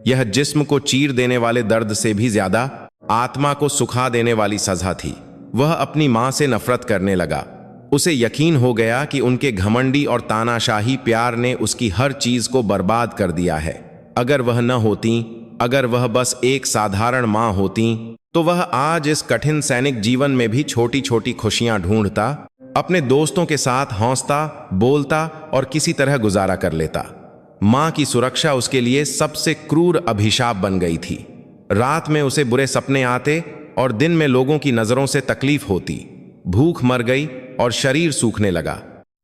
S1: यह जिस्म को चीर देने वाले दर्द से भी ज्यादा आत्मा को सुखा देने वाली सजा थी। वह अपनी मां से नफरत करने लगा। उसे यकीन हो गया कि उनके घमंडी और तानाशाही प्यार ने उसकी हर चीज को बर्बाद कर दिया है। अगर वह न होती, अगर वह बस एक साधारण मां होती, तो वह आज इस कठिन सैनिक जीवन में भी छोटी छोटी खुशियां ढूंढता, अपने दोस्तों के साथ हंसता, बोलता और किसी तरह गुजारा कर लेता। मां की सुरक्षा उसके लिए सबसे क्रूर अभिशाप बन गई थी। रात में उसे बुरे सपने आते और दिन में लोगों की नजरों से तकलीफ होती। भूख मर गई और शरीर सूखने लगा,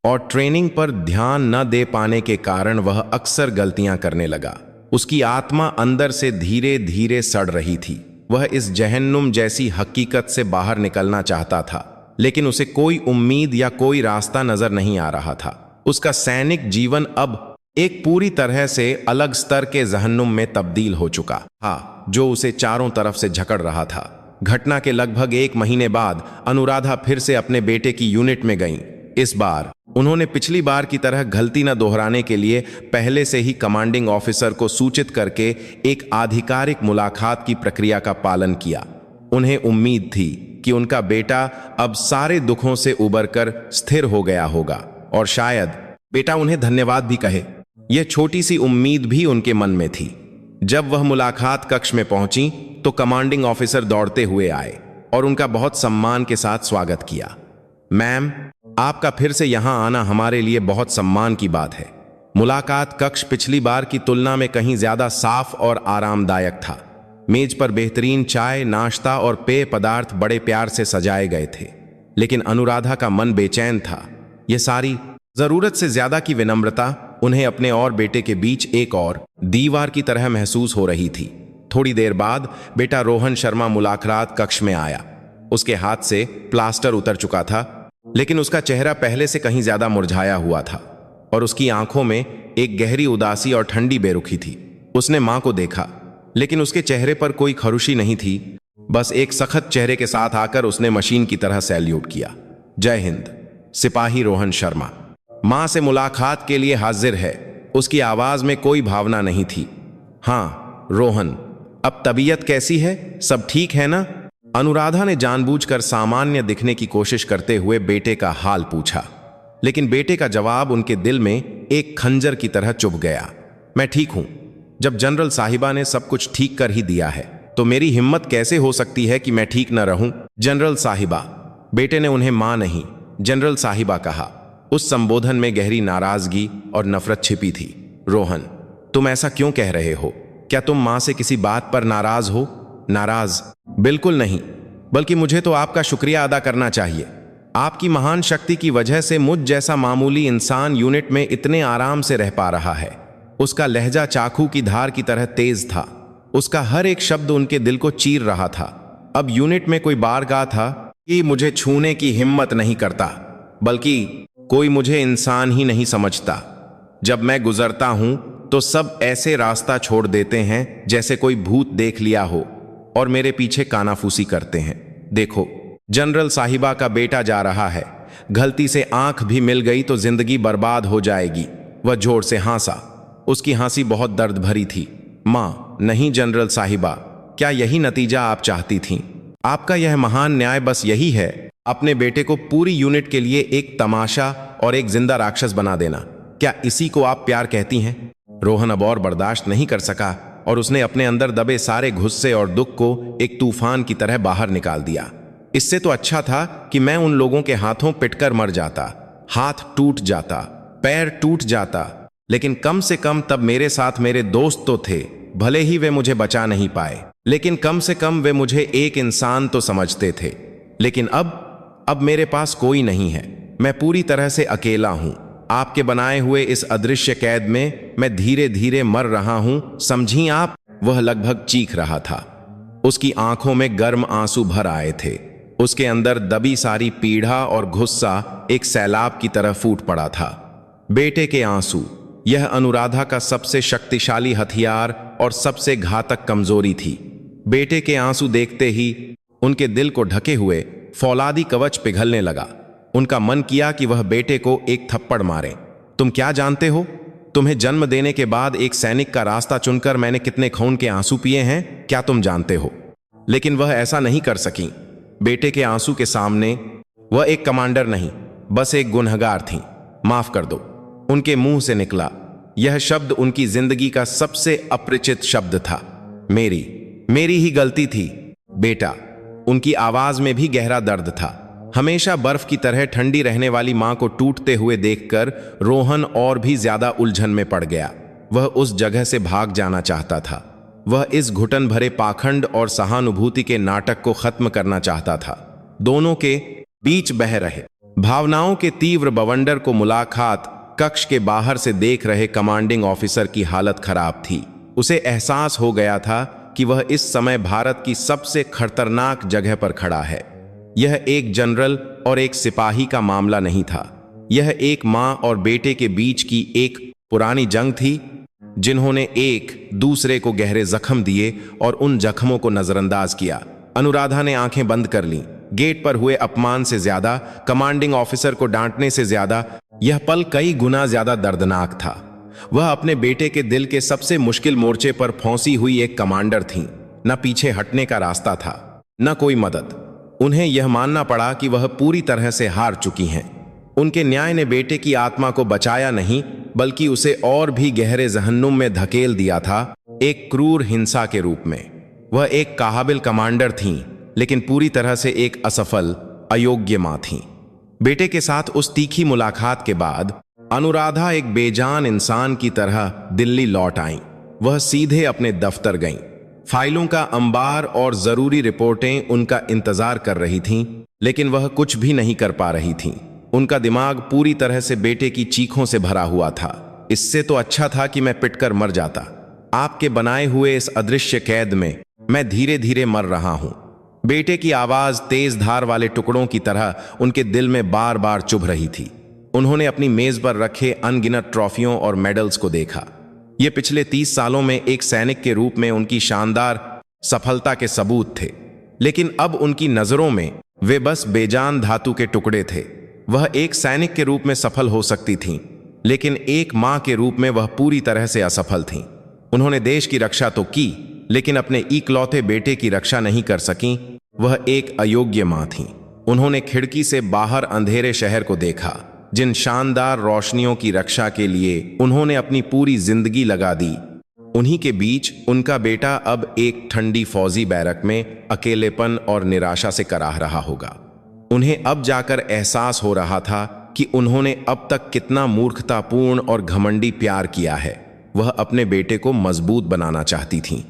S1: और ट्रेनिंग पर ध्यान न दे पाने के कारण वह अक्सर गलतियां करने लगा। उसकी आत्मा अंदर से धीरे धीरे सड़ रही थी। वह इस जहन्नुम जैसी हकीकत से बाहर निकलना चाहता था, लेकिन उसे कोई उम्मीद या कोई रास्ता नजर नहीं आ रहा था। उसका सैनिक जीवन अब एक पूरी तरह से अलग स्तर के जहन्नुम में तब्दील हो चुका था, जो उसे चारों तरफ से जकड़ रहा था। घटना के लगभग 1 महीने बाद अनुराधा फिर से अपने बेटे की यूनिट में गईं। इस बार उन्होंने पिछली बार की तरह गलती न दोहराने के लिए पहले से ही कमांडिंग ऑफिसर को सूचित करके एक आधिकारिक मुलाकात की प्रक्रिया का पालन किया। उन्हें उम्मीद थी कि उनका बेटा अब सारे दुखों से उबरकर स्थिर हो गया होगा और शायद बेटा उन्हें धन्यवाद भी कहे। यह छोटी सी उम्मीद भी उनके मन में थी। जब वह मुलाकात कक्ष में पहुंची तो कमांडिंग ऑफिसर दौड़ते हुए आए और उनका बहुत सम्मान के साथ स्वागत किया। मैम, आपका फिर से यहां आना हमारे लिए बहुत सम्मान की बात है। मुलाकात कक्ष पिछली बार की तुलना में कहीं ज्यादा साफ और आरामदायक था। मेज पर बेहतरीन चाय, नाश्ता और पेय पदार्थ बड़े प्यार से सजाए गए थे, लेकिन अनुराधा का मन बेचैन था। यह सारी जरूरत से ज्यादा की विनम्रता उन्हें अपने और बेटे के बीच एक और दीवार की तरह महसूस हो रही थी। थोड़ी देर बाद बेटा रोहन शर्मा मुलाकात कक्ष में आया। उसके हाथ से प्लास्टर उतर चुका था, लेकिन उसका चेहरा पहले से कहीं ज्यादा मुरझाया हुआ था और उसकी आंखों में एक गहरी उदासी और ठंडी बेरुखी थी। उसने मां को देखा, लेकिन उसके चेहरे पर कोई खरुशी नहीं थी। बस एक सख्त चेहरे के साथ आकर उसने मशीन की तरह सैल्यूट किया। जय हिंद, सिपाही रोहन शर्मा। मां से मुलाकात के लिए हाजिर है। उसकी आवाज में कोई भावना नहीं थी। हाँ रोहन, अब तबीयत कैसी है? सब ठीक है ना? अनुराधा ने जानबूझकर सामान्य दिखने की कोशिश करते हुए बेटे का हाल पूछा, लेकिन बेटे का जवाब उनके दिल में एक खंजर की तरह चुभ गया। मैं ठीक हूं। जब जनरल साहिबा ने सब कुछ ठीक कर ही दिया है तो मेरी हिम्मत कैसे हो सकती है कि मैं ठीक न रहूं? जनरल साहिबा। बेटे ने उन्हें मां नहीं, जनरल साहिबा कहा। उस संबोधन में गहरी नाराजगी और नफरत छिपी थी। रोहन, तुम ऐसा क्यों कह रहे हो? क्या तुम मां से किसी बात पर नाराज हो? नाराज? बिल्कुल नहीं, बल्कि मुझे तो आपका शुक्रिया अदा करना चाहिए। आपकी महान शक्ति की वजह से मुझ जैसा मामूली इंसान यूनिट में इतने आराम से रह पा रहा है। उसका लहजा चाकू की धार की तरह तेज था। उसका हर एक शब्द उनके दिल को चीर रहा था। अब यूनिट में कोई बारगाह था कि मुझे छूने की हिम्मत नहीं करता, बल्कि कोई मुझे इंसान ही नहीं समझता। जब मैं गुजरता हूं तो सब ऐसे रास्ता छोड़ देते हैं जैसे कोई भूत देख लिया हो और मेरे पीछे कानाफूसी करते हैं। देखो, जनरल साहिबा का बेटा जा रहा है। गलती से आंख भी मिल गई तो जिंदगी बर्बाद हो जाएगी। वह जोर से हंसा। उसकी हंसी बहुत दर्द भरी थी। मां, नहीं जनरल साहिबा, क्या यही नतीजा आप चाहती थीं? आपका यह महान न्याय बस यही है, अपने बेटे को पूरी यूनिट के लिए एक तमाशा और एक जिंदा राक्षस बना देना। क्या इसी को आप प्यार कहती हैं? रोहन अब और बर्दाश्त नहीं कर सका और उसने अपने अंदर दबे सारे गुस्से और दुख को एक तूफान की तरह बाहर निकाल दिया। इससे तो अच्छा था कि मैं उन लोगों के हाथों पिटकर मर जाता, हाथ टूट जाता, पैर टूट जाता, लेकिन कम से कम तब मेरे साथ मेरे दोस्त तो थे। भले ही वे मुझे बचा नहीं पाए, लेकिन कम से कम वे मुझे एक इंसान तो समझते थे। लेकिन अब मेरे पास कोई नहीं है। मैं पूरी तरह से अकेला हूं। आपके बनाए हुए इस अदृश्य कैद में मैं धीरे धीरे मर रहा हूं, समझी आप? वह लगभग चीख रहा था। उसकी आंखों में गर्म आंसू भर आए थे। उसके अंदर दबी सारी पीड़ा और गुस्सा एक सैलाब की तरह फूट पड़ा था। बेटे के आंसू, यह अनुराधा का सबसे शक्तिशाली हथियार और सबसे घातक कमजोरी थी। बेटे के आंसू देखते ही उनके दिल को ढके हुए फौलादी कवच पिघलने लगा। उनका मन किया कि वह बेटे को एक थप्पड़ मारे। तुम क्या जानते हो? तुम्हें जन्म देने के बाद एक सैनिक का रास्ता चुनकर मैंने कितने खून के आंसू पिए हैं, क्या तुम जानते हो? लेकिन वह ऐसा नहीं कर सकी। बेटे के आंसू के सामने वह एक कमांडर नहीं, बस एक गुनहगार थी। माफ कर दो, उनके मुंह से निकला। यह शब्द उनकी जिंदगी का सबसे अपरिचित शब्द था। मेरी ही गलती थी बेटा। उनकी आवाज में भी गहरा दर्द था। हमेशा बर्फ की तरह ठंडी रहने वाली मां को टूटते हुए देखकर रोहन और भी ज्यादा उलझन में पड़ गया। वह उस जगह से भाग जाना चाहता था। वह इस घुटन भरे पाखंड और सहानुभूति के नाटक को खत्म करना चाहता था। दोनों के बीच बह रहे भावनाओं के तीव्र बवंडर को मुलाकात कक्ष के बाहर से देख रहे कमांडिंग ऑफिसर की हालत खराब थी। उसे एहसास हो गया था कि वह इस समय भारत की सबसे खतरनाक जगह पर खड़ा है। यह एक जनरल और एक सिपाही का मामला नहीं था। यह एक मां और बेटे के बीच की एक पुरानी जंग थी, जिन्होंने एक दूसरे को गहरे जख्म दिए और उन जख्मों को नजरअंदाज किया। अनुराधा ने आंखें बंद कर लीं। गेट पर हुए अपमान से ज्यादा, कमांडिंग ऑफिसर को डांटने से ज्यादा, यह पल कई गुना ज्यादा दर्दनाक था। वह अपने बेटे के दिल के सबसे मुश्किल मोर्चे पर फंसी हुई एक कमांडर थीं। न पीछे हटने का रास्ता था, न कोई मदद। उन्हें यह मानना पड़ा कि वह पूरी तरह से हार चुकी हैं। उनके न्याय ने बेटे की आत्मा को बचाया नहीं, बल्कि उसे और भी गहरे जहन्नुम में धकेल दिया था, एक क्रूर हिंसा के रूप में। वह एक काबिल कमांडर थीं, लेकिन पूरी तरह से एक असफल, अयोग्य मां थीं। बेटे के साथ उस तीखी मुलाकात के बाद अनुराधा एक बेजान इंसान की तरह दिल्ली लौट आईं। वह सीधे अपने दफ्तर गईं। फाइलों का अंबार और जरूरी रिपोर्टें उनका इंतजार कर रही थीं, लेकिन वह कुछ भी नहीं कर पा रही थीं। उनका दिमाग पूरी तरह से बेटे की चीखों से भरा हुआ था। इससे तो अच्छा था कि मैं पिटकर मर जाता। आपके बनाए हुए इस अदृश्य कैद में मैं धीरे धीरे मर रहा हूं। बेटे की आवाज तेज धार वाले टुकड़ों की तरह उनके दिल में बार बार चुभ रही थी। उन्होंने अपनी मेज पर रखे अनगिनत ट्रॉफियों और मेडल्स को देखा। ये पिछले 30 सालों में एक सैनिक के रूप में उनकी शानदार सफलता के सबूत थे, लेकिन अब उनकी नजरों में वे बस बेजान धातु के टुकड़े थे। वह एक सैनिक के रूप में सफल हो सकती थीं, लेकिन एक मां के रूप में वह पूरी तरह से असफल थीं। उन्होंने देश की रक्षा तो की, लेकिन अपने इकलौते बेटे की रक्षा नहीं कर सकीं। वह एक अयोग्य मां थीं। उन्होंने खिड़की से बाहर अंधेरे शहर को देखा, जिन शानदार रोशनियों की रक्षा के लिए उन्होंने अपनी पूरी जिंदगी लगा दी। उन्हीं के बीच उनका बेटा अब एक ठंडी फौजी बैरक में अकेलेपन और निराशा से कराह रहा होगा। उन्हें अब जाकर एहसास हो रहा था कि उन्होंने अब तक कितना मूर्खतापूर्ण और घमंडी प्यार किया है। वह अपने बेटे को मजबूत बनाना चाहती थीं,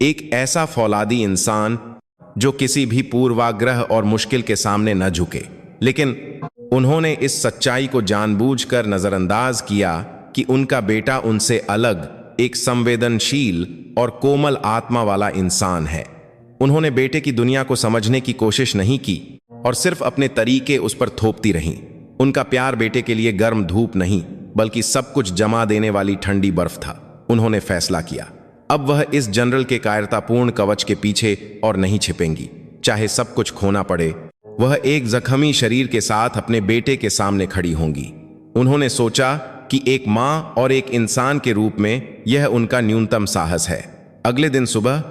S1: एक ऐसा फौलादी इंसान जो किसी भी पूर्वाग्रह और मुश्किल के सामने न झुके। लेकिन उन्होंने इस सच्चाई को जानबूझकर नजरअंदाज किया कि उनका बेटा उनसे अलग एक संवेदनशील और कोमल आत्मा वाला इंसान है। उन्होंने बेटे की दुनिया को समझने की कोशिश नहीं की और सिर्फ अपने तरीके उस पर थोपती रहीं। उनका प्यार बेटे के लिए गर्म धूप नहीं, बल्कि सब कुछ जमा देने वाली ठंडी बर्फ था। उन्होंने फैसला किया, अब वह इस जनरल के कायरतापूर्ण कवच के पीछे और नहीं छिपेंगी, चाहे सब कुछ खोना पड़े। वह एक जख्मी शरीर के साथ अपने बेटे के सामने खड़ी होंगी। उन्होंने सोचा कि एक मां और एक इंसान के रूप में यह उनका न्यूनतम साहस है। अगले दिन सुबह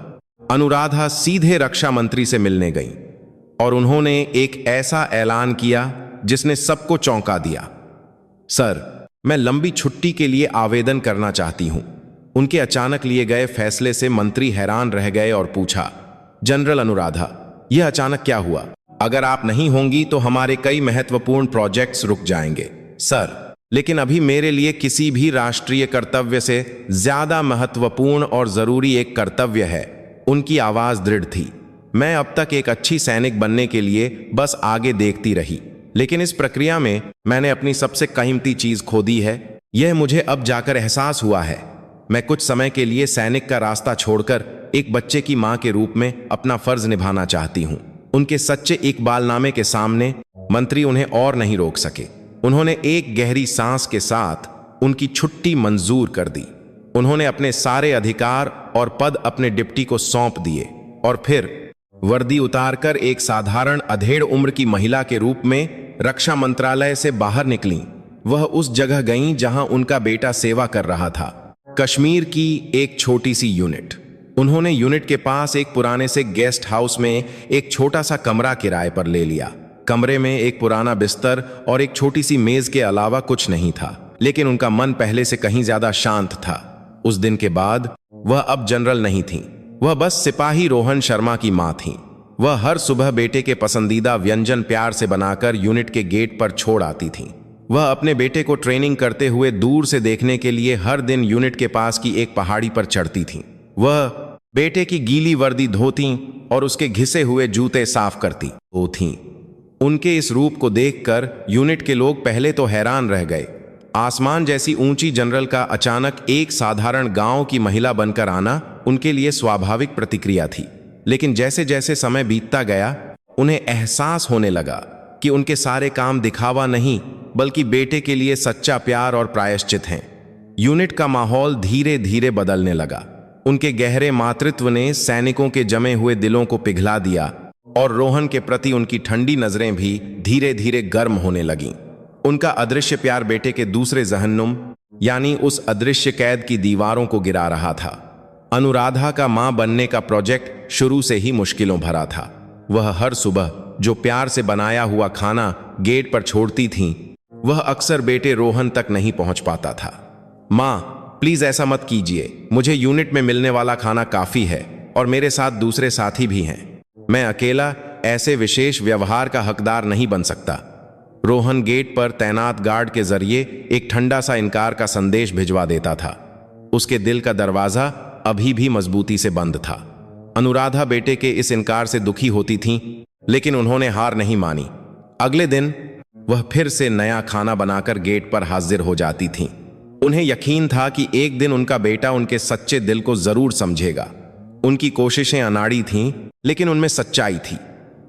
S1: अनुराधा सीधे रक्षा मंत्री से मिलने गईं और उन्होंने एक ऐसा ऐलान किया जिसने सबको चौंका दिया। सर, मैं लंबी छुट्टी के लिए आवेदन करना चाहती हूं। उनके अचानक लिए गए फैसले से मंत्री हैरान रह गए और पूछा, जनरल अनुराधा, यह अचानक क्या हुआ? अगर आप नहीं होंगी तो हमारे कई महत्वपूर्ण प्रोजेक्ट्स रुक जाएंगे। सर, लेकिन अभी मेरे लिए किसी भी राष्ट्रीय कर्तव्य से ज्यादा महत्वपूर्ण और जरूरी एक कर्तव्य है। उनकी आवाज दृढ़ थी। मैं अब तक एक अच्छी सैनिक बनने के लिए बस आगे देखती रही, लेकिन इस प्रक्रिया में मैंने अपनी सबसे कीमती चीज खो दी है। यह मुझे अब जाकर एहसास हुआ है। मैं कुछ समय के लिए सैनिक का रास्ता छोड़कर एक बच्चे की मां के रूप में अपना फर्ज निभाना चाहती हूं। उनके सच्चे इकबालनामे के सामने मंत्री उन्हें और नहीं रोक सके। उन्होंने एक गहरी सांस के साथ उनकी छुट्टी मंजूर कर दी। उन्होंने अपने सारे अधिकार और पद अपने डिप्टी को सौंप दिए और फिर वर्दी उतारकर एक साधारण अधेड़ उम्र की महिला के रूप में रक्षा मंत्रालय से बाहर निकलीं। वह उस जगह गईं जहां उनका बेटा सेवा कर रहा था, कश्मीर की एक छोटी सी यूनिट। उन्होंने यूनिट के पास एक पुराने से गेस्ट हाउस में एक छोटा सा कमरा किराए पर ले लिया। कमरे में एक पुराना बिस्तर और एक छोटी सी मेज के अलावा कुछ नहीं था, लेकिन उनका मन पहले से कहीं ज्यादा शांत था। उस दिन के बाद वह अब जनरल नहीं थीं, वह बस सिपाही रोहन शर्मा की मां थीं। वह हर सुबह बेटे के पसंदीदा व्यंजन प्यार से बनाकर यूनिट के गेट पर छोड़ आती थीं। वह अपने बेटे को ट्रेनिंग करते हुए दूर से देखने के लिए हर दिन यूनिट के पास की एक पहाड़ी पर चढ़ती थीं। वह बेटे की गीली वर्दी धोती और उसके घिसे हुए जूते साफ करती थीं। उनके इस रूप को देखकर यूनिट के लोग पहले तो हैरान रह गए। आसमान जैसी ऊंची जनरल का अचानक एक साधारण गांव की महिला बनकर आना उनके लिए स्वाभाविक प्रतिक्रिया थी। लेकिन जैसे जैसे समय बीतता गया, उन्हें एहसास होने लगा कि उनके सारे काम दिखावा नहीं बल्कि बेटे के लिए सच्चा प्यार और प्रायश्चित हैं। यूनिट का माहौल धीरे धीरे बदलने लगा। उनके गहरे मातृत्व ने सैनिकों के जमे हुए दिलों को पिघला दिया और रोहन के प्रति उनकी ठंडी नजरें भी धीरे धीरे गर्म होने लगीं। उनका अदृश्य प्यार बेटे के दूसरे जहन्नुम यानी उस अदृश्य कैद की दीवारों को गिरा रहा था। अनुराधा का मां बनने का प्रोजेक्ट शुरू से ही मुश्किलों भरा था। वह हर सुबह जो प्यार से बनाया हुआ खाना गेट पर छोड़ती थीं, वह अक्सर बेटे रोहन तक नहीं पहुंच पाता था। मां, प्लीज ऐसा मत कीजिए। मुझे यूनिट में मिलने वाला खाना काफी है और मेरे साथ दूसरे साथी भी हैं। मैं अकेला ऐसे विशेष व्यवहार का हकदार नहीं बन सकता। रोहन गेट पर तैनात गार्ड के जरिए एक ठंडा सा इनकार का संदेश भिजवा देता था। उसके दिल का दरवाजा अभी भी मजबूती से बंद था। अनुराधा बेटे के इस इनकार से दुखी होती थीं, लेकिन उन्होंने हार नहीं मानी। अगले दिन वह फिर से नया खाना बनाकर गेट पर हाजिर हो जाती थीं। उन्हें यकीन था कि एक दिन उनका बेटा उनके सच्चे दिल को जरूर समझेगा। उनकी कोशिशें अनाड़ी थीं, लेकिन उनमें सच्चाई थी।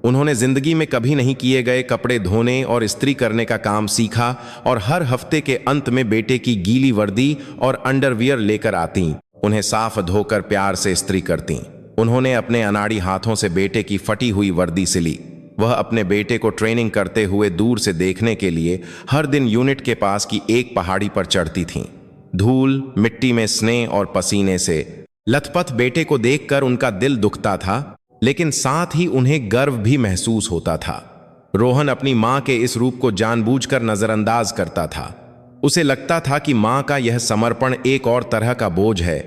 S1: उन्होंने जिंदगी में कभी नहीं किए गए कपड़े धोने और इस्त्री करने का काम सीखा और हर हफ्ते के अंत में बेटे की गीली वर्दी और अंडरवियर लेकर आती, उन्हें साफ धोकर प्यार से इस्त्री करती। उन्होंने अपने अनाड़ी हाथों से बेटे की फटी हुई वर्दी सिली। वह अपने बेटे को ट्रेनिंग करते हुए दूर से देखने के लिए हर दिन यूनिट के पास की एक पहाड़ी पर चढ़ती थीं। धूल, मिट्टी में स्नेह और पसीने से लथपथ बेटे को देखकर उनका दिल दुखता था, लेकिन साथ ही उन्हें गर्व भी महसूस होता था। रोहन अपनी मां के इस रूप को जानबूझकर नजरअंदाज करता था। उसे लगता था कि मां का यह समर्पण एक और तरह का बोझ है,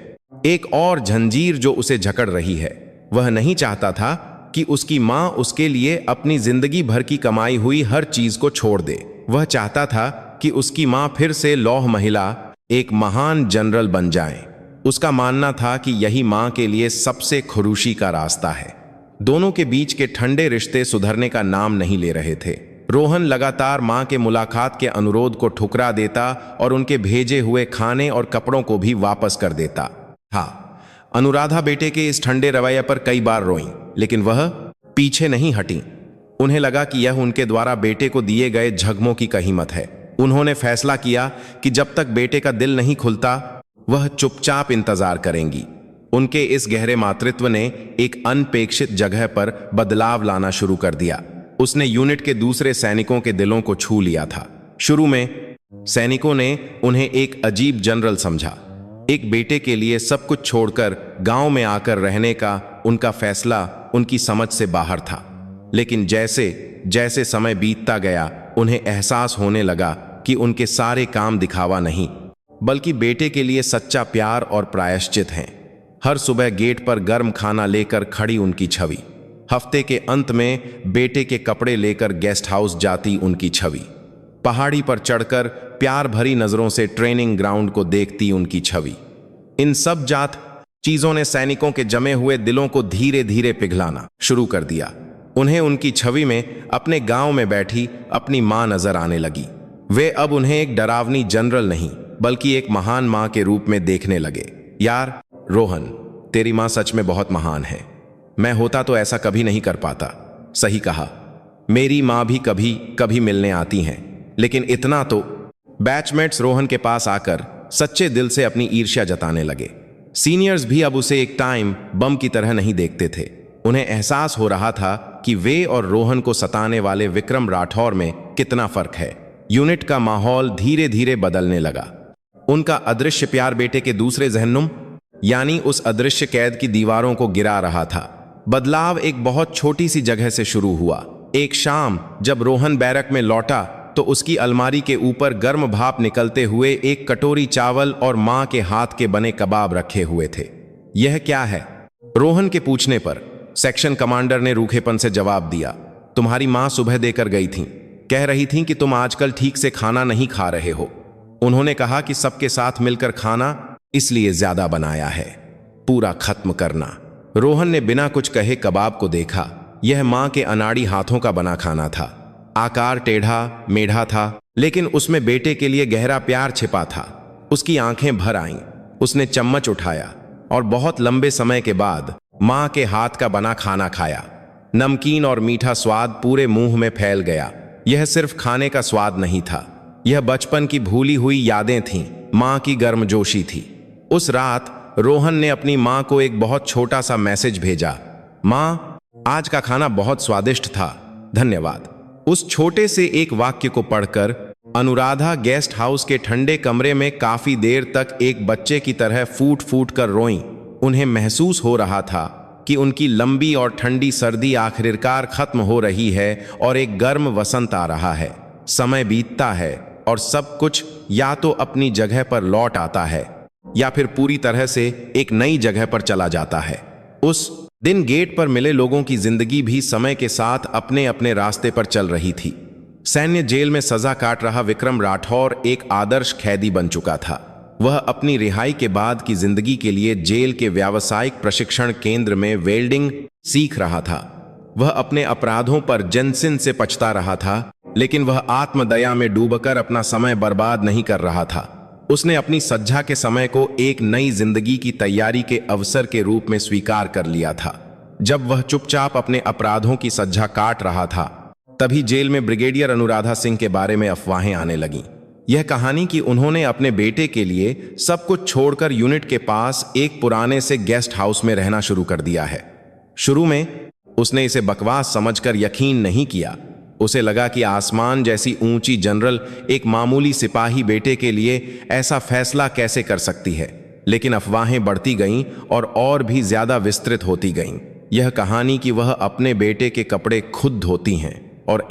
S1: एक और जंजीर जो उसे जकड़ रही है। वह नहीं चाहता था कि उसकी मां उसके लिए अपनी जिंदगी भर की कमाई हुई हर चीज को छोड़ दे। वह चाहता था कि उसकी मां फिर से लौह महिला, एक महान जनरल बन जाए। उसका मानना था कि यही मां के लिए सबसे खुरूशी का रास्ता है। दोनों के बीच के ठंडे रिश्ते सुधरने का नाम नहीं ले रहे थे। रोहन लगातार मां के मुलाकात के अनुरोध को ठुकरा देता और उनके भेजे हुए खाने और कपड़ों को भी वापस कर देता। हाँ, अनुराधा बेटे के इस ठंडे रवैये पर कई बार रोईं, लेकिन वह पीछे नहीं हटी। उन्हें लगा कि यह उनके द्वारा बेटे को दिए गए झगमों की कहीमत है। उन्होंने फैसला किया कि जब तक बेटे का दिल नहीं खुलता, वह चुपचाप इंतजार करेंगी। उनके इस गहरे मातृत्व ने एक अनपेक्षित जगह पर बदलाव लाना शुरू कर दिया। उसने यूनिट के दूसरे सैनिकों के दिलों को छू लिया था। शुरू में सैनिकों ने उन्हें एक अजीब जनरल समझा। एक बेटे के लिए सब कुछ छोड़कर गांव में आकर रहने का उनका फैसला उनकी समझ से बाहर था। लेकिन जैसे जैसे समय बीतता गया, उन्हें एहसास होने लगा कि उनके सारे काम दिखावा नहीं बल्कि बेटे के लिए सच्चा प्यार और प्रायश्चित हैं। हर सुबह गेट पर गर्म खाना लेकर खड़ी उनकी छवि, हफ्ते के अंत में बेटे के कपड़े लेकर गेस्ट हाउस जाती उनकी छवि, पहाड़ी पर चढ़कर प्यार भरी नजरों से ट्रेनिंग ग्राउंड को देखती उनकी छवि। इन सब जात चीजों ने सैनिकों के जमे हुए दिलों को धीरे धीरे पिघलाना शुरू कर दिया। उन्हें उनकी छवि में अपने गांव में बैठी अपनी मां नजर आने लगी। वे अब उन्हें एक डरावनी जनरल नहीं बल्कि एक महान मां के रूप में देखने लगे। यार रोहन, तेरी मां सच में बहुत महान है। मैं होता तो ऐसा कभी नहीं कर पाता। सही कहा, मेरी मां भी कभी कभी मिलने आती हैं, लेकिन इतना तो। बैचमेट्स रोहन के पास आकर सच्चे दिल से अपनी ईर्ष्या जताने लगे। सीनियर्स भी अब उसे एक टाइम बम की तरह नहीं देखते थे। उन्हें एहसास हो रहा था कि वे और रोहन को सताने वाले विक्रम राठौर में कितना फर्क है। यूनिट का माहौल धीरे धीरे बदलने लगा। उनका अदृश्य प्यार बेटे के दूसरे जहन्नुम यानी उस अदृश्य कैद की दीवारों को गिरा रहा था। बदलाव एक बहुत छोटी सी जगह से शुरू हुआ। एक शाम जब रोहन बैरक में लौटा तो उसकी अलमारी के ऊपर गर्म भाप निकलते हुए एक कटोरी चावल और मां के हाथ के बने कबाब रखे हुए थे। यह क्या है? रोहन के पूछने पर सेक्शन कमांडर ने रूखेपन से जवाब दिया, तुम्हारी मां सुबह देकर गई थी। कह रही थीं कि तुम आजकल ठीक से खाना नहीं खा रहे हो। उन्होंने कहा कि सबके साथ मिलकर खाना इसलिए ज्यादा बनाया है, पूरा खत्म करना। रोहन ने बिना कुछ कहे कबाब को देखा। यह मां के अनाड़ी हाथों का बना खाना था। आकार टेढ़ा मेढ़ा था, लेकिन उसमें बेटे के लिए गहरा प्यार छिपा था। उसकी आंखें भर आईं। उसने चम्मच उठाया और बहुत लंबे समय के बाद मां के हाथ का बना खाना खाया। नमकीन और मीठा स्वाद पूरे मुंह में फैल गया। यह सिर्फ खाने का स्वाद नहीं था, यह बचपन की भूली हुई यादें थीं, मां की गर्मजोशी थी। उस रात रोहन ने अपनी मां को एक बहुत छोटा सा मैसेज भेजा, मां, आज का खाना बहुत स्वादिष्ट था, धन्यवाद। उस छोटे से एक वाक्य को पढ़कर अनुराधा गेस्ट हाउस के ठंडे कमरे में काफी देर तक एक बच्चे की तरह फूट फूट कर रोईं। उन्हें महसूस हो रहा था कि उनकी लंबी और ठंडी सर्दी आखिरकार खत्म हो रही है और एक गर्म वसंत आ रहा है। समय बीतता है और सब कुछ या तो अपनी जगह पर लौट आता है या फिर पूरी तरह से एक नई जगह पर चला जाता है। उस दिन गेट पर मिले लोगों की जिंदगी भी समय के साथ अपने अपने रास्ते पर चल रही थी। सैन्य जेल में सजा काट रहा विक्रम राठौर एक आदर्श कैदी बन चुका था। वह अपनी रिहाई के बाद की जिंदगी के लिए जेल के व्यावसायिक प्रशिक्षण केंद्र में वेल्डिंग सीख रहा था। वह अपने अपराधों पर जनसिन से पछता रहा था, लेकिन वह आत्मदया में डूबकर अपना समय बर्बाद नहीं कर रहा था। उसने अपनी सज्जा के समय को एक नई जिंदगी की तैयारी के अवसर के रूप में स्वीकार कर लिया था। जब वह चुपचाप अपने अपराधों की सज्जा काट रहा था, तभी जेल में ब्रिगेडियर अनुराधा सिंह के बारे में अफवाहें आने लगीं। यह कहानी कि उन्होंने अपने बेटे के लिए सब कुछ छोड़कर यूनिट के पास एक पुराने से गेस्ट हाउस में रहना शुरू कर दिया है। शुरू में उसने इसे बकवास समझकर यकीन नहीं किया। उसे लगा कि आसमान जैसी ऊंची जनरल एक मामूली सिपाही बेटे के लिए ऐसा फैसला कैसे कर सकती है। लेकिन अफवाहें बढ़ती गईं और भी ज्यादा विस्तृत होती गईं। यह कहानी कि वह अपने बेटे के कपड़े खुद धोती हैं और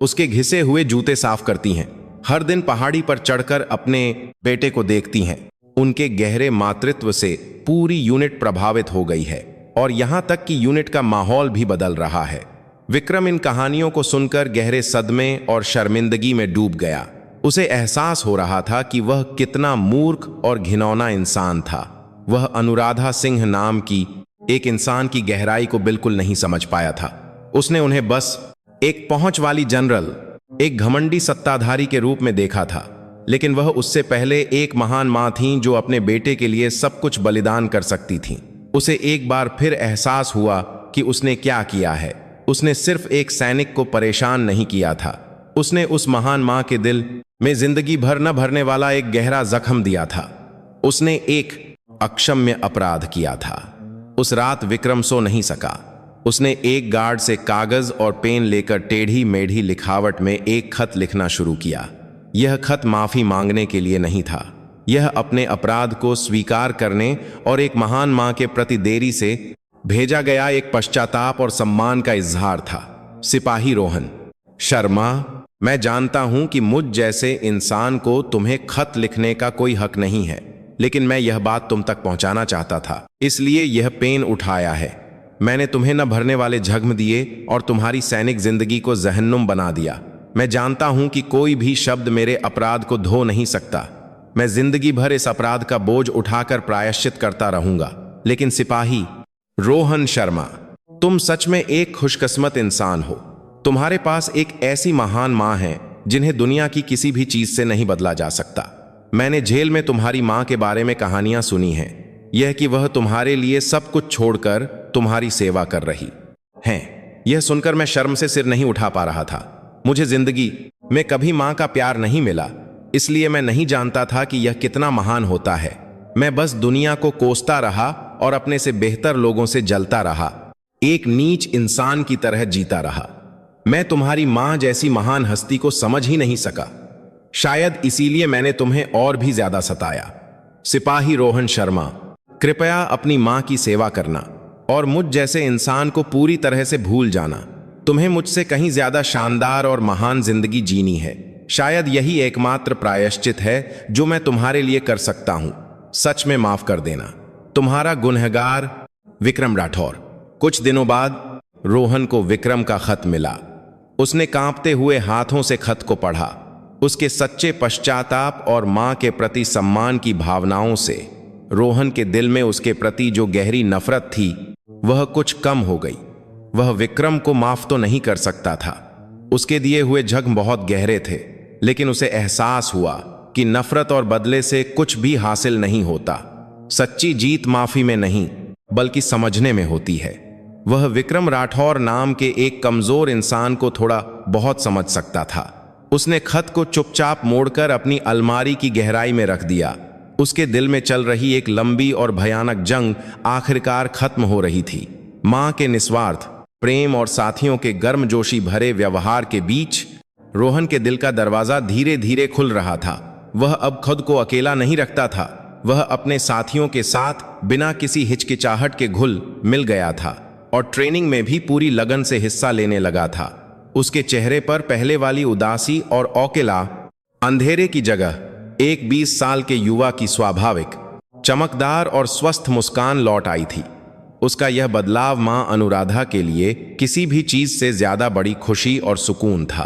S1: उसके घिसे हुए जूते साफ करती हैं। हर दिन पहाड़ी पर चढ़कर अपने बेटे को देखती हैं। उनके गहरे मातृत्व से पूरी यूनिट प्रभावित हो गई है और यहां तक कि यूनिट का माहौल भी बदल रहा है। विक्रम इन कहानियों को सुनकर गहरे सदमे और शर्मिंदगी में डूब गया। उसे एहसास हो रहा था कि वह कितना मूर्ख और घिनौना इंसान था। वह अनुराधा सिंह नाम की एक इंसान की गहराई को बिल्कुल नहीं समझ पाया था। उसने उन्हें बस एक पहुंच वाली जनरल, एक घमंडी सत्ताधारी के रूप में देखा था, लेकिन वह उससे पहले एक महान मां थीं जो अपने बेटे के लिए सब कुछ बलिदान कर सकती थीं। उसे एक बार फिर एहसास हुआ कि उसने क्या किया है। उसने सिर्फ एक सैनिक को परेशान नहीं किया था, उसने उस महान मां के दिल में जिंदगी भर न भरने वाला एक गहरा जख्म दिया था। उसने एक अक्षम्य अपराध किया था। उस रात विक्रम सो नहीं सका। उसने एक गार्ड से कागज और पेन लेकर टेढ़ी मेढ़ी लिखावट में एक खत लिखना शुरू किया। यह खत माफी मांगने के लिए नहीं था, यह अपने अपराध को स्वीकार करने और एक महान मां के प्रति देरी से भेजा गया एक पश्चाताप और सम्मान का इजहार था। सिपाही रोहन शर्मा, मैं जानता हूं कि मुझ जैसे इंसान को तुम्हें खत लिखने का कोई हक नहीं है, लेकिन मैं यह बात तुम तक पहुंचाना चाहता था, इसलिए यह पेन उठाया है। मैंने तुम्हें न भरने वाले जख्म दिए और तुम्हारी सैनिक जिंदगी को जहन्नुम बना दिया। मैं जानता हूं कि कोई भी शब्द मेरे अपराध को धो नहीं सकता। मैं जिंदगी भर इस अपराध का बोझ उठाकर प्रायश्चित करता रहूंगा। लेकिन सिपाही रोहन शर्मा, तुम सच में एक खुशकिस्मत इंसान हो। तुम्हारे पास एक ऐसी महान मां है जिन्हें दुनिया की किसी भी चीज से नहीं बदला जा सकता। मैंने जेल में तुम्हारी मां के बारे में कहानियां सुनी हैं, यह कि वह तुम्हारे लिए सब कुछ छोड़कर तुम्हारी सेवा कर रही हैं। यह सुनकर मैं शर्म से सिर नहीं उठा पा रहा था। मुझे जिंदगी में कभी मां का प्यार नहीं मिला, इसलिए मैं नहीं जानता था कि यह कितना महान होता है। मैं बस दुनिया को कोसता रहा और अपने से बेहतर लोगों से जलता रहा, एक नीच इंसान की तरह जीता रहा। मैं तुम्हारी मां जैसी महान हस्ती को समझ ही नहीं सका। शायद इसीलिए मैंने तुम्हें और भी ज्यादा सताया। सिपाही रोहन शर्मा, कृपया अपनी मां की सेवा करना और मुझ जैसे इंसान को पूरी तरह से भूल जाना। तुम्हें मुझसे कहीं ज्यादा शानदार और महान जिंदगी जीनी है। शायद यही एकमात्र प्रायश्चित है जो मैं तुम्हारे लिए कर सकता हूं। सच में माफ कर देना। तुम्हारा गुनहगार विक्रम राठौर। कुछ दिनों बाद रोहन को विक्रम का खत मिला। उसने कांपते हुए हाथों से खत को पढ़ा। उसके सच्चे पश्चाताप और मां के प्रति सम्मान की भावनाओं से रोहन के दिल में उसके प्रति जो गहरी नफरत थी वह कुछ कम हो गई। वह विक्रम को माफ तो नहीं कर सकता था, उसके दिए हुए जख्म बहुत गहरे थे, लेकिन उसे एहसास हुआ कि नफरत और बदले से कुछ भी हासिल नहीं होता। सच्ची जीत माफी में नहीं बल्कि समझने में होती है। वह विक्रम राठौर नाम के एक कमजोर इंसान को थोड़ा बहुत समझ सकता था। उसने खत को चुपचाप मोड़कर अपनी अलमारी की गहराई में रख दिया। उसके दिल में चल रही एक लंबी और भयानक जंग आखिरकार खत्म हो रही थी। मां के निस्वार्थ प्रेम और साथियों के गर्मजोशी भरे व्यवहार के बीच रोहन के दिल का दरवाजा धीरे धीरे खुल रहा था। वह अब खुद को अकेला नहीं रखता था, वह अपने साथियों के साथ बिना किसी हिचकिचाहट के घुल मिल गया था और ट्रेनिंग में भी पूरी लगन से हिस्सा लेने लगा था। उसके चेहरे पर पहले वाली उदासी और औकेला अंधेरे की जगह एक 20 साल के युवा की स्वाभाविक चमकदार और स्वस्थ मुस्कान लौट आई थी। उसका यह बदलाव मां अनुराधा के लिए किसी भी चीज से ज्यादा बड़ी खुशी और सुकून था।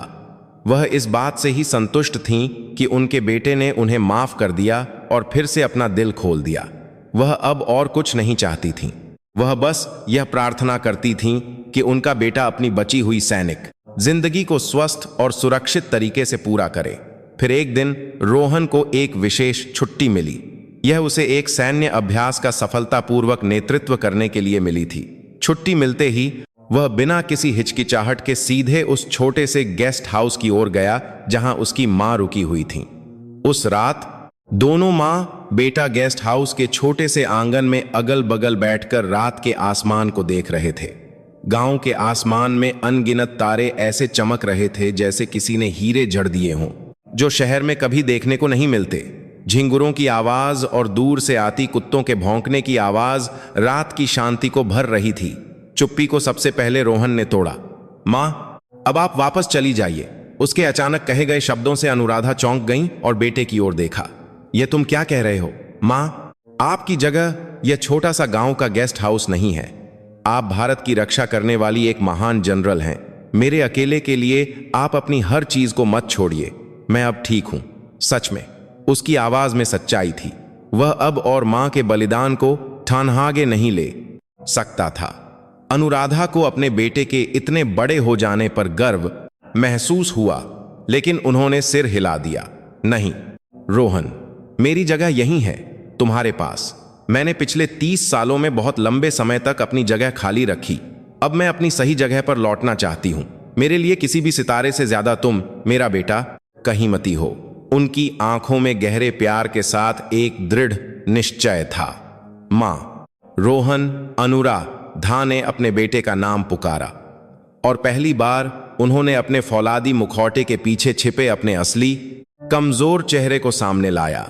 S1: वह इस बात से ही संतुष्ट थीं कि उनके बेटे ने उन्हें माफ कर दिया और फिर से अपना दिल खोल दिया। वह अब और कुछ नहीं चाहती थीं। वह बस यह प्रार्थना करती थीं कि उनका बेटा अपनी बची हुई सैनिक जिंदगी को स्वस्थ और सुरक्षित तरीके से पूरा करे। फिर एक दिन रोहन को एक विशेष छुट्टी मिली। यह उसे एक सैन्य अभ्यास का सफलतापूर्वक नेतृत्व करने के लिए मिली थी। छुट्टी मिलते ही वह बिना किसी हिचकिचाहट के सीधे उस छोटे से गेस्ट हाउस की ओर गया जहां उसकी मां रुकी हुई थी। उस रात दोनों मां बेटा गेस्ट हाउस के छोटे से आंगन में अगल बगल बैठकर रात के आसमान को देख रहे थे। गांव के आसमान में अनगिनत तारे ऐसे चमक रहे थे जैसे किसी ने हीरे जड़ दिए हों, जो शहर में कभी देखने को नहीं मिलते। झिंगुरों की आवाज और दूर से आती कुत्तों के भौंकने की आवाज रात की शांति को भर रही थी। चुप्पी को सबसे पहले रोहन ने तोड़ा। मां, अब आप वापस चली जाइए। उसके अचानक कहे गए शब्दों से अनुराधा चौंक गईं और बेटे की ओर देखा। यह तुम क्या कह रहे हो मां? आपकी जगह यह छोटा सा गांव का गेस्ट हाउस नहीं है। आप भारत की रक्षा करने वाली एक महान जनरल हैं। मेरे अकेले के लिए आप अपनी हर चीज को मत छोड़िए। मैं अब ठीक हूं। सच में उसकी आवाज में सच्चाई थी। वह अब और मां के बलिदान को ठानहागे नहीं ले सकता था। अनुराधा को अपने बेटे के इतने बड़े हो जाने पर गर्व महसूस हुआ, लेकिन उन्होंने सिर हिला दिया। नहीं रोहन, मेरी जगह यहीं है, तुम्हारे पास। मैंने पिछले 30 सालों में बहुत लंबे समय तक अपनी जगह खाली रखी। अब मैं अपनी सही जगह पर लौटना चाहती हूं। मेरे लिए किसी भी सितारे से ज्यादा तुम, मेरा बेटा, कहीं मती हो। उनकी आंखों में गहरे प्यार के साथ एक दृढ़ निश्चय था। मां, रोहन अनुराधा ने अपने बेटे का नाम पुकारा और पहली बार उन्होंने अपने फौलादी मुखौटे के पीछे छिपे अपने असली कमजोर चेहरे को सामने लाया।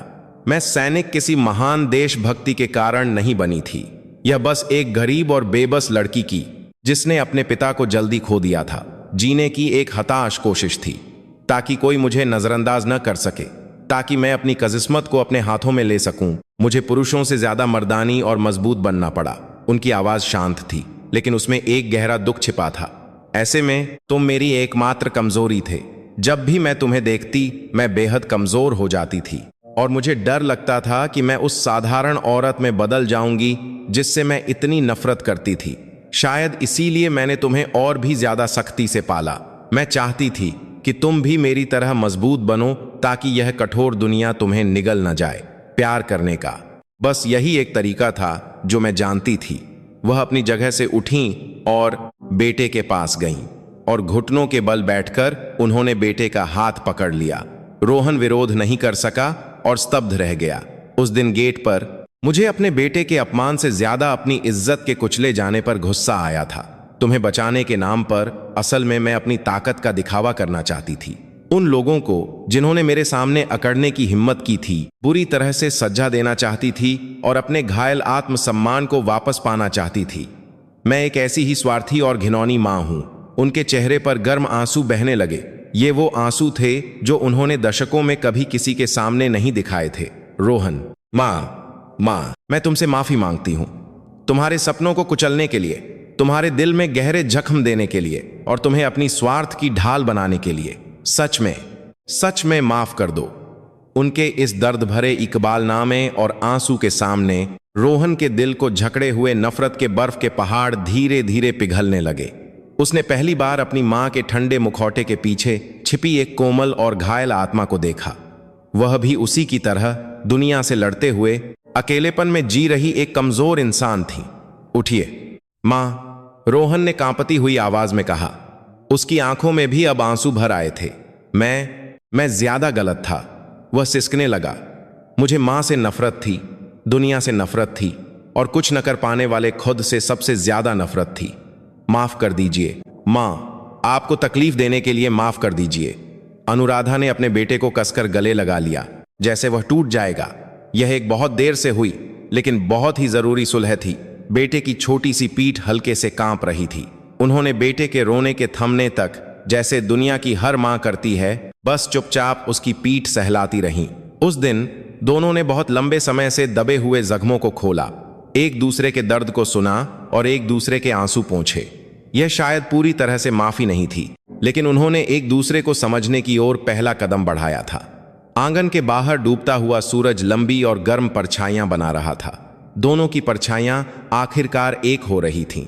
S1: मैं सैनिक किसी महान देशभक्ति के कारण नहीं बनी थी। यह बस एक गरीब और बेबस लड़की की, जिसने अपने पिता को जल्दी खो दिया था, जीने की एक हताश कोशिश थी, ताकि कोई मुझे नजरअंदाज न कर सके, ताकि मैं अपनी किस्मत को अपने हाथों में ले सकूं। मुझे पुरुषों से ज्यादा मर्दानी और मजबूत बनना पड़ा। उनकी आवाज शांत थी, लेकिन उसमें एक गहरा दुख छिपा था। ऐसे में तुम मेरी एकमात्र कमजोरी थे। जब भी मैं तुम्हें देखती, मैं बेहद कमजोर हो जाती थी और मुझे डर लगता था कि मैं उस साधारण औरत में बदल जाऊंगी जिससे मैं इतनी नफरत करती थी। शायद इसीलिए मैंने तुम्हें और भी ज्यादा सख्ती से पाला। मैं चाहती थी कि तुम भी मेरी तरह मजबूत बनो, ताकि यह कठोर दुनिया तुम्हें निगल न जाए। प्यार करने का बस यही एक तरीका था जो मैं जानती थी। वह अपनी जगह से उठीं और बेटे के पास गईं और घुटनों के बल बैठकर उन्होंने बेटे का हाथ पकड़ लिया। रोहन विरोध नहीं कर सका और स्तब्ध रह गया। उस दिन गेट पर मुझे अपने बेटे के अपमान से ज्यादा अपनी इज्जत के कुचले जाने पर गुस्सा आया था। तुम्हें बचाने के नाम पर असल में मैं अपनी ताकत का दिखावा करना चाहती थी। उन लोगों को जिन्होंने मेरे सामने अकड़ने की हिम्मत की थी, बुरी तरह से सज्जा देना चाहती थी और अपने घायल आत्मसम्मान को वापस पाना चाहती थी। मैं एक ऐसी ही स्वार्थी और घिनौनी मां हूं। उनके चेहरे पर गर्म आंसू बहने लगे। ये वो आंसू थे जो उन्होंने दशकों में कभी किसी के सामने नहीं दिखाए थे। रोहन, मां, मैं तुमसे माफी मांगती हूं, तुम्हारे सपनों को कुचलने के लिए। तुम्हारे दिल में गहरे जख्म देने के लिए और तुम्हें अपनी स्वार्थ की ढाल बनाने के लिए। सच में माफ कर दो। उनके इस दर्द भरे इकबालनामे और आंसू के सामने रोहन के दिल को जकड़े हुए नफरत के बर्फ के पहाड़ धीरे धीरे पिघलने लगे। उसने पहली बार अपनी मां के ठंडे मुखौटे के पीछे छिपी एक कोमल और घायल आत्मा को देखा। वह भी उसी की तरह दुनिया से लड़ते हुए अकेलेपन में जी रही एक कमजोर इंसान थी। उठिए मां, रोहन ने कांपती हुई आवाज में कहा। उसकी आंखों में भी अब आंसू भर आए थे। मैं ज्यादा गलत था, वह सिसकने लगा। मुझे मां से नफरत थी, दुनिया से नफरत थी और कुछ न कर पाने वाले खुद से सबसे ज्यादा नफरत थी। माफ कर दीजिए मां, आपको तकलीफ देने के लिए माफ कर दीजिए। अनुराधा ने अपने बेटे को कसकर गले लगा लिया, जैसे वह टूट जाएगा। यह एक बहुत देर से हुई लेकिन बहुत ही जरूरी सुलह थी। बेटे की छोटी सी पीठ हल्के से कांप रही थी। उन्होंने बेटे के रोने के थमने तक, जैसे दुनिया की हर मां करती है, बस चुपचाप उसकी पीठ सहलाती रहीं। उस दिन दोनों ने बहुत लंबे समय से दबे हुए जख्मों को खोला, एक दूसरे के दर्द को सुना और एक दूसरे के आंसू पोंछे। यह शायद पूरी तरह से माफी नहीं थी, लेकिन उन्होंने एक दूसरे को समझने की ओर पहला कदम बढ़ाया था। आंगन के बाहर डूबता हुआ सूरज लंबी और गर्म परछाइयां बना रहा था। दोनों की परछाइयां आखिरकार एक हो रही थीं।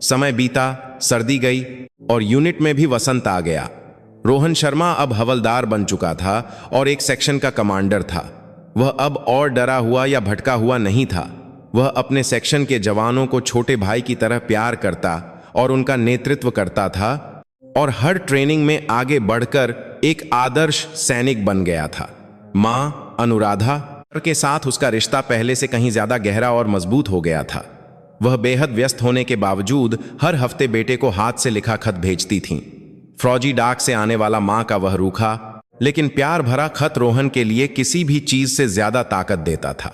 S1: समय बीता, सर्दी गई और यूनिट में भी वसंत आ गया। रोहन शर्मा अब हवलदार बन चुका था और एक सेक्शन का कमांडर था। वह अब और डरा हुआ या भटका हुआ नहीं था। वह अपने सेक्शन के जवानों को छोटे भाई की तरह प्यार करता और उनका नेतृत्व करता था और हर ट्रेनिंग में आगे बढ़कर एक आदर्श सैनिक बन गया था। मां अनुराधा के साथ उसका रिश्ता पहले से कहीं ज्यादा गहरा और मजबूत हो गया था। वह बेहद व्यस्त होने के बावजूद हर हफ्ते बेटे को हाथ से लिखा खत भेजती थीं। फौजी डाक से आने वाला मां का वह रूखा लेकिन प्यार भरा खत रोहन के लिए किसी भी चीज से ज्यादा ताकत देता था।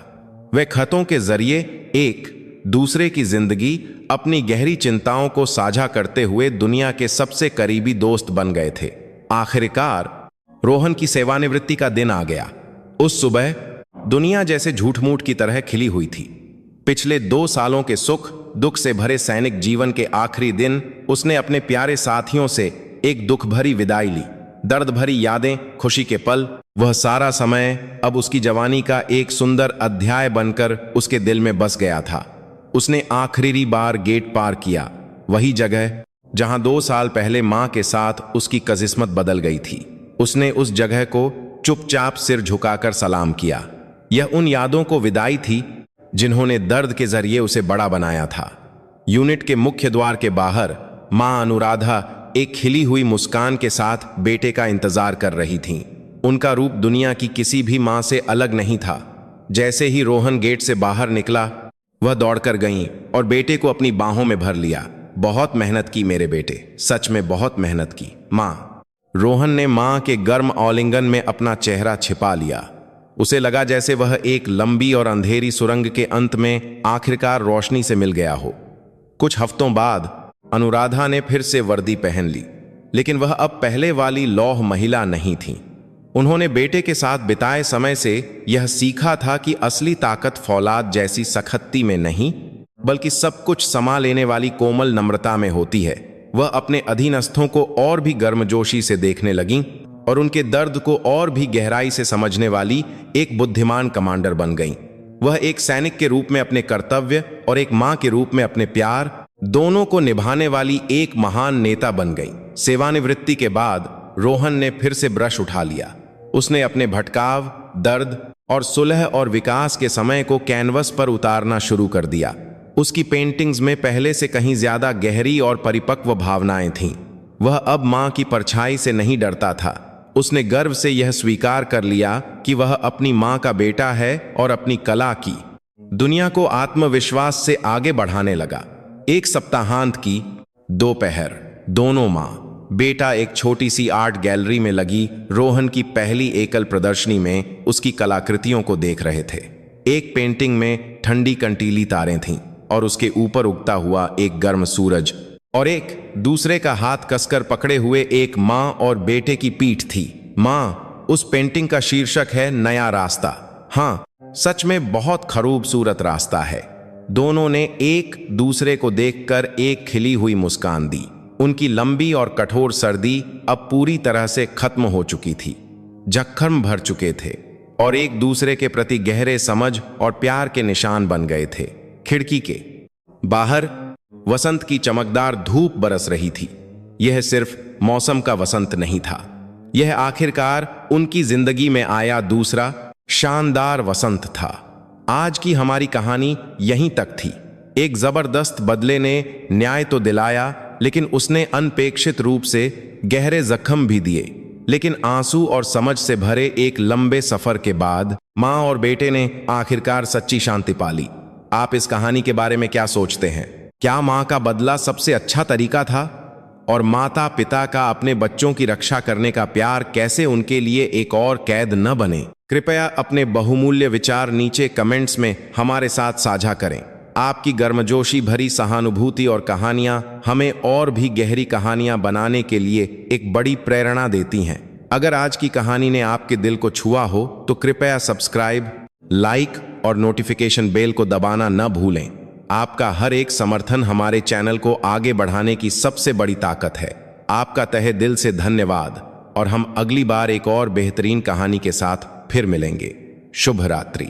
S1: वे खतों के जरिए एक दूसरे की जिंदगी, अपनी गहरी चिंताओं को साझा करते हुए दुनिया के सबसे करीबी दोस्त बन गए थे। आखिरकार रोहन की सेवानिवृत्ति का दिन आ गया। उस सुबह दुनिया जैसे झूठ मूठ की तरह खिली हुई थी। पिछले 2 सालों के सुख दुख से भरे सैनिक जीवन के आखिरी दिन उसने अपने प्यारे साथियों से एक दुख भरी विदाई ली। दर्द भरी यादें, खुशी के पल, वह सारा समय अब उसकी जवानी का एक सुंदर अध्याय बनकर उसके दिल में बस गया था। उसने आखिरी बार गेट पार किया, वही जगह जहां 2 साल पहले मां के साथ उसकी किस्मत बदल गई थी। उसने उस जगह को चुपचाप सिर झुकाकर सलाम किया। यह उन यादों को विदाई थी जिन्होंने दर्द के जरिए उसे बड़ा बनाया था। यूनिट के मुख्य द्वार के बाहर मां अनुराधा एक खिली हुई मुस्कान के साथ बेटे का इंतजार कर रही थीं। उनका रूप दुनिया की किसी भी मां से अलग नहीं था। जैसे ही रोहन गेट से बाहर निकला, वह दौड़कर गईं और बेटे को अपनी बाहों में भर लिया। बहुत मेहनत की मेरे बेटे, सच में बहुत मेहनत की मां। रोहन ने मां के गर्म आलिंगन में अपना चेहरा छिपा लिया। उसे लगा जैसे वह एक लंबी और अंधेरी सुरंग के अंत में आखिरकार रोशनी से मिल गया हो। कुछ हफ्तों बाद अनुराधा ने फिर से वर्दी पहन ली, लेकिन वह अब पहले वाली लौह महिला नहीं थी। उन्होंने बेटे के साथ बिताए समय से यह सीखा था कि असली ताकत फौलाद जैसी सखत्ती में नहीं, बल्कि सब कुछ समा लेने वाली कोमल नम्रता में होती है। वह अपने अधीनस्थों को और भी गर्मजोशी से देखने लगीं और उनके दर्द को और भी गहराई से समझने वाली एक बुद्धिमान कमांडर बन गईं। वह एक सैनिक के रूप में अपने कर्तव्य और एक मां के रूप में अपने प्यार, दोनों को निभाने वाली एक महान नेता बन गईं। सेवानिवृत्ति के बाद रोहन ने फिर से ब्रश उठा लिया। उसने अपने भटकाव, दर्द और सुलह और विकास के समय को कैनवस पर उतारना शुरू कर दिया। उसकी पेंटिंग्स में पहले से कहीं ज्यादा गहरी और परिपक्व भावनाएं थीं। वह अब मां की परछाई से नहीं डरता था। उसने गर्व से यह स्वीकार कर लिया कि वह अपनी मां का बेटा है और अपनी कला की दुनिया को आत्मविश्वास से आगे बढ़ाने लगा। एक सप्ताहांत की दोपहर, दोनों मां बेटा एक छोटी सी आर्ट गैलरी में लगी रोहन की पहली एकल प्रदर्शनी में उसकी कलाकृतियों को देख रहे थे। एक पेंटिंग में ठंडी कंटीली तारें थीं और उसके ऊपर उगता हुआ एक गर्म सूरज, और एक दूसरे का हाथ कसकर पकड़े हुए एक मां और बेटे की पीठ थी। मां, उस पेंटिंग का शीर्षक है नया रास्ता। हाँ, सच में बहुत खूबसूरत रास्ता है। दोनों ने एक दूसरे को देखकर एक खिली हुई मुस्कान दी। उनकी लंबी और कठोर सर्दी अब पूरी तरह से खत्म हो चुकी थी। जख्म भर चुके थे और एक दूसरे के प्रति गहरे समझ और प्यार के निशान बन गए थे। खिड़की के बाहर वसंत की चमकदार धूप बरस रही थी। यह सिर्फ मौसम का वसंत नहीं था, यह आखिरकार उनकी जिंदगी में आया दूसरा शानदार वसंत था। आज की हमारी कहानी यहीं तक थी। एक जबरदस्त बदले ने न्याय तो दिलाया, लेकिन उसने अनपेक्षित रूप से गहरे जख्म भी दिए। लेकिन आंसू और समझ से भरे एक लंबे सफर के बाद माँ और बेटे ने आखिरकार सच्ची शांति पाली। आप इस कहानी के बारे में क्या सोचते हैं? क्या माँ का बदला सबसे अच्छा तरीका था? और माता पिता का अपने बच्चों की रक्षा करने का प्यार कैसे उनके लिए एक और कैद न बने? कृपया अपने बहुमूल्य विचार नीचे कमेंट्स में हमारे साथ साझा करें। आपकी गर्मजोशी भरी सहानुभूति और कहानियां हमें और भी गहरी कहानियां बनाने के लिए एक बड़ी प्रेरणा देती हैं। अगर आज की कहानी ने आपके दिल को छुआ हो तो कृपया सब्सक्राइब, लाइक और नोटिफिकेशन बेल को दबाना न भूलें। आपका हर एक समर्थन हमारे चैनल को आगे बढ़ाने की सबसे बड़ी ताकत है। आपका तहे दिल से धन्यवाद और हम अगली बार एक और बेहतरीन कहानी के साथ फिर मिलेंगे। शुभ रात्रि।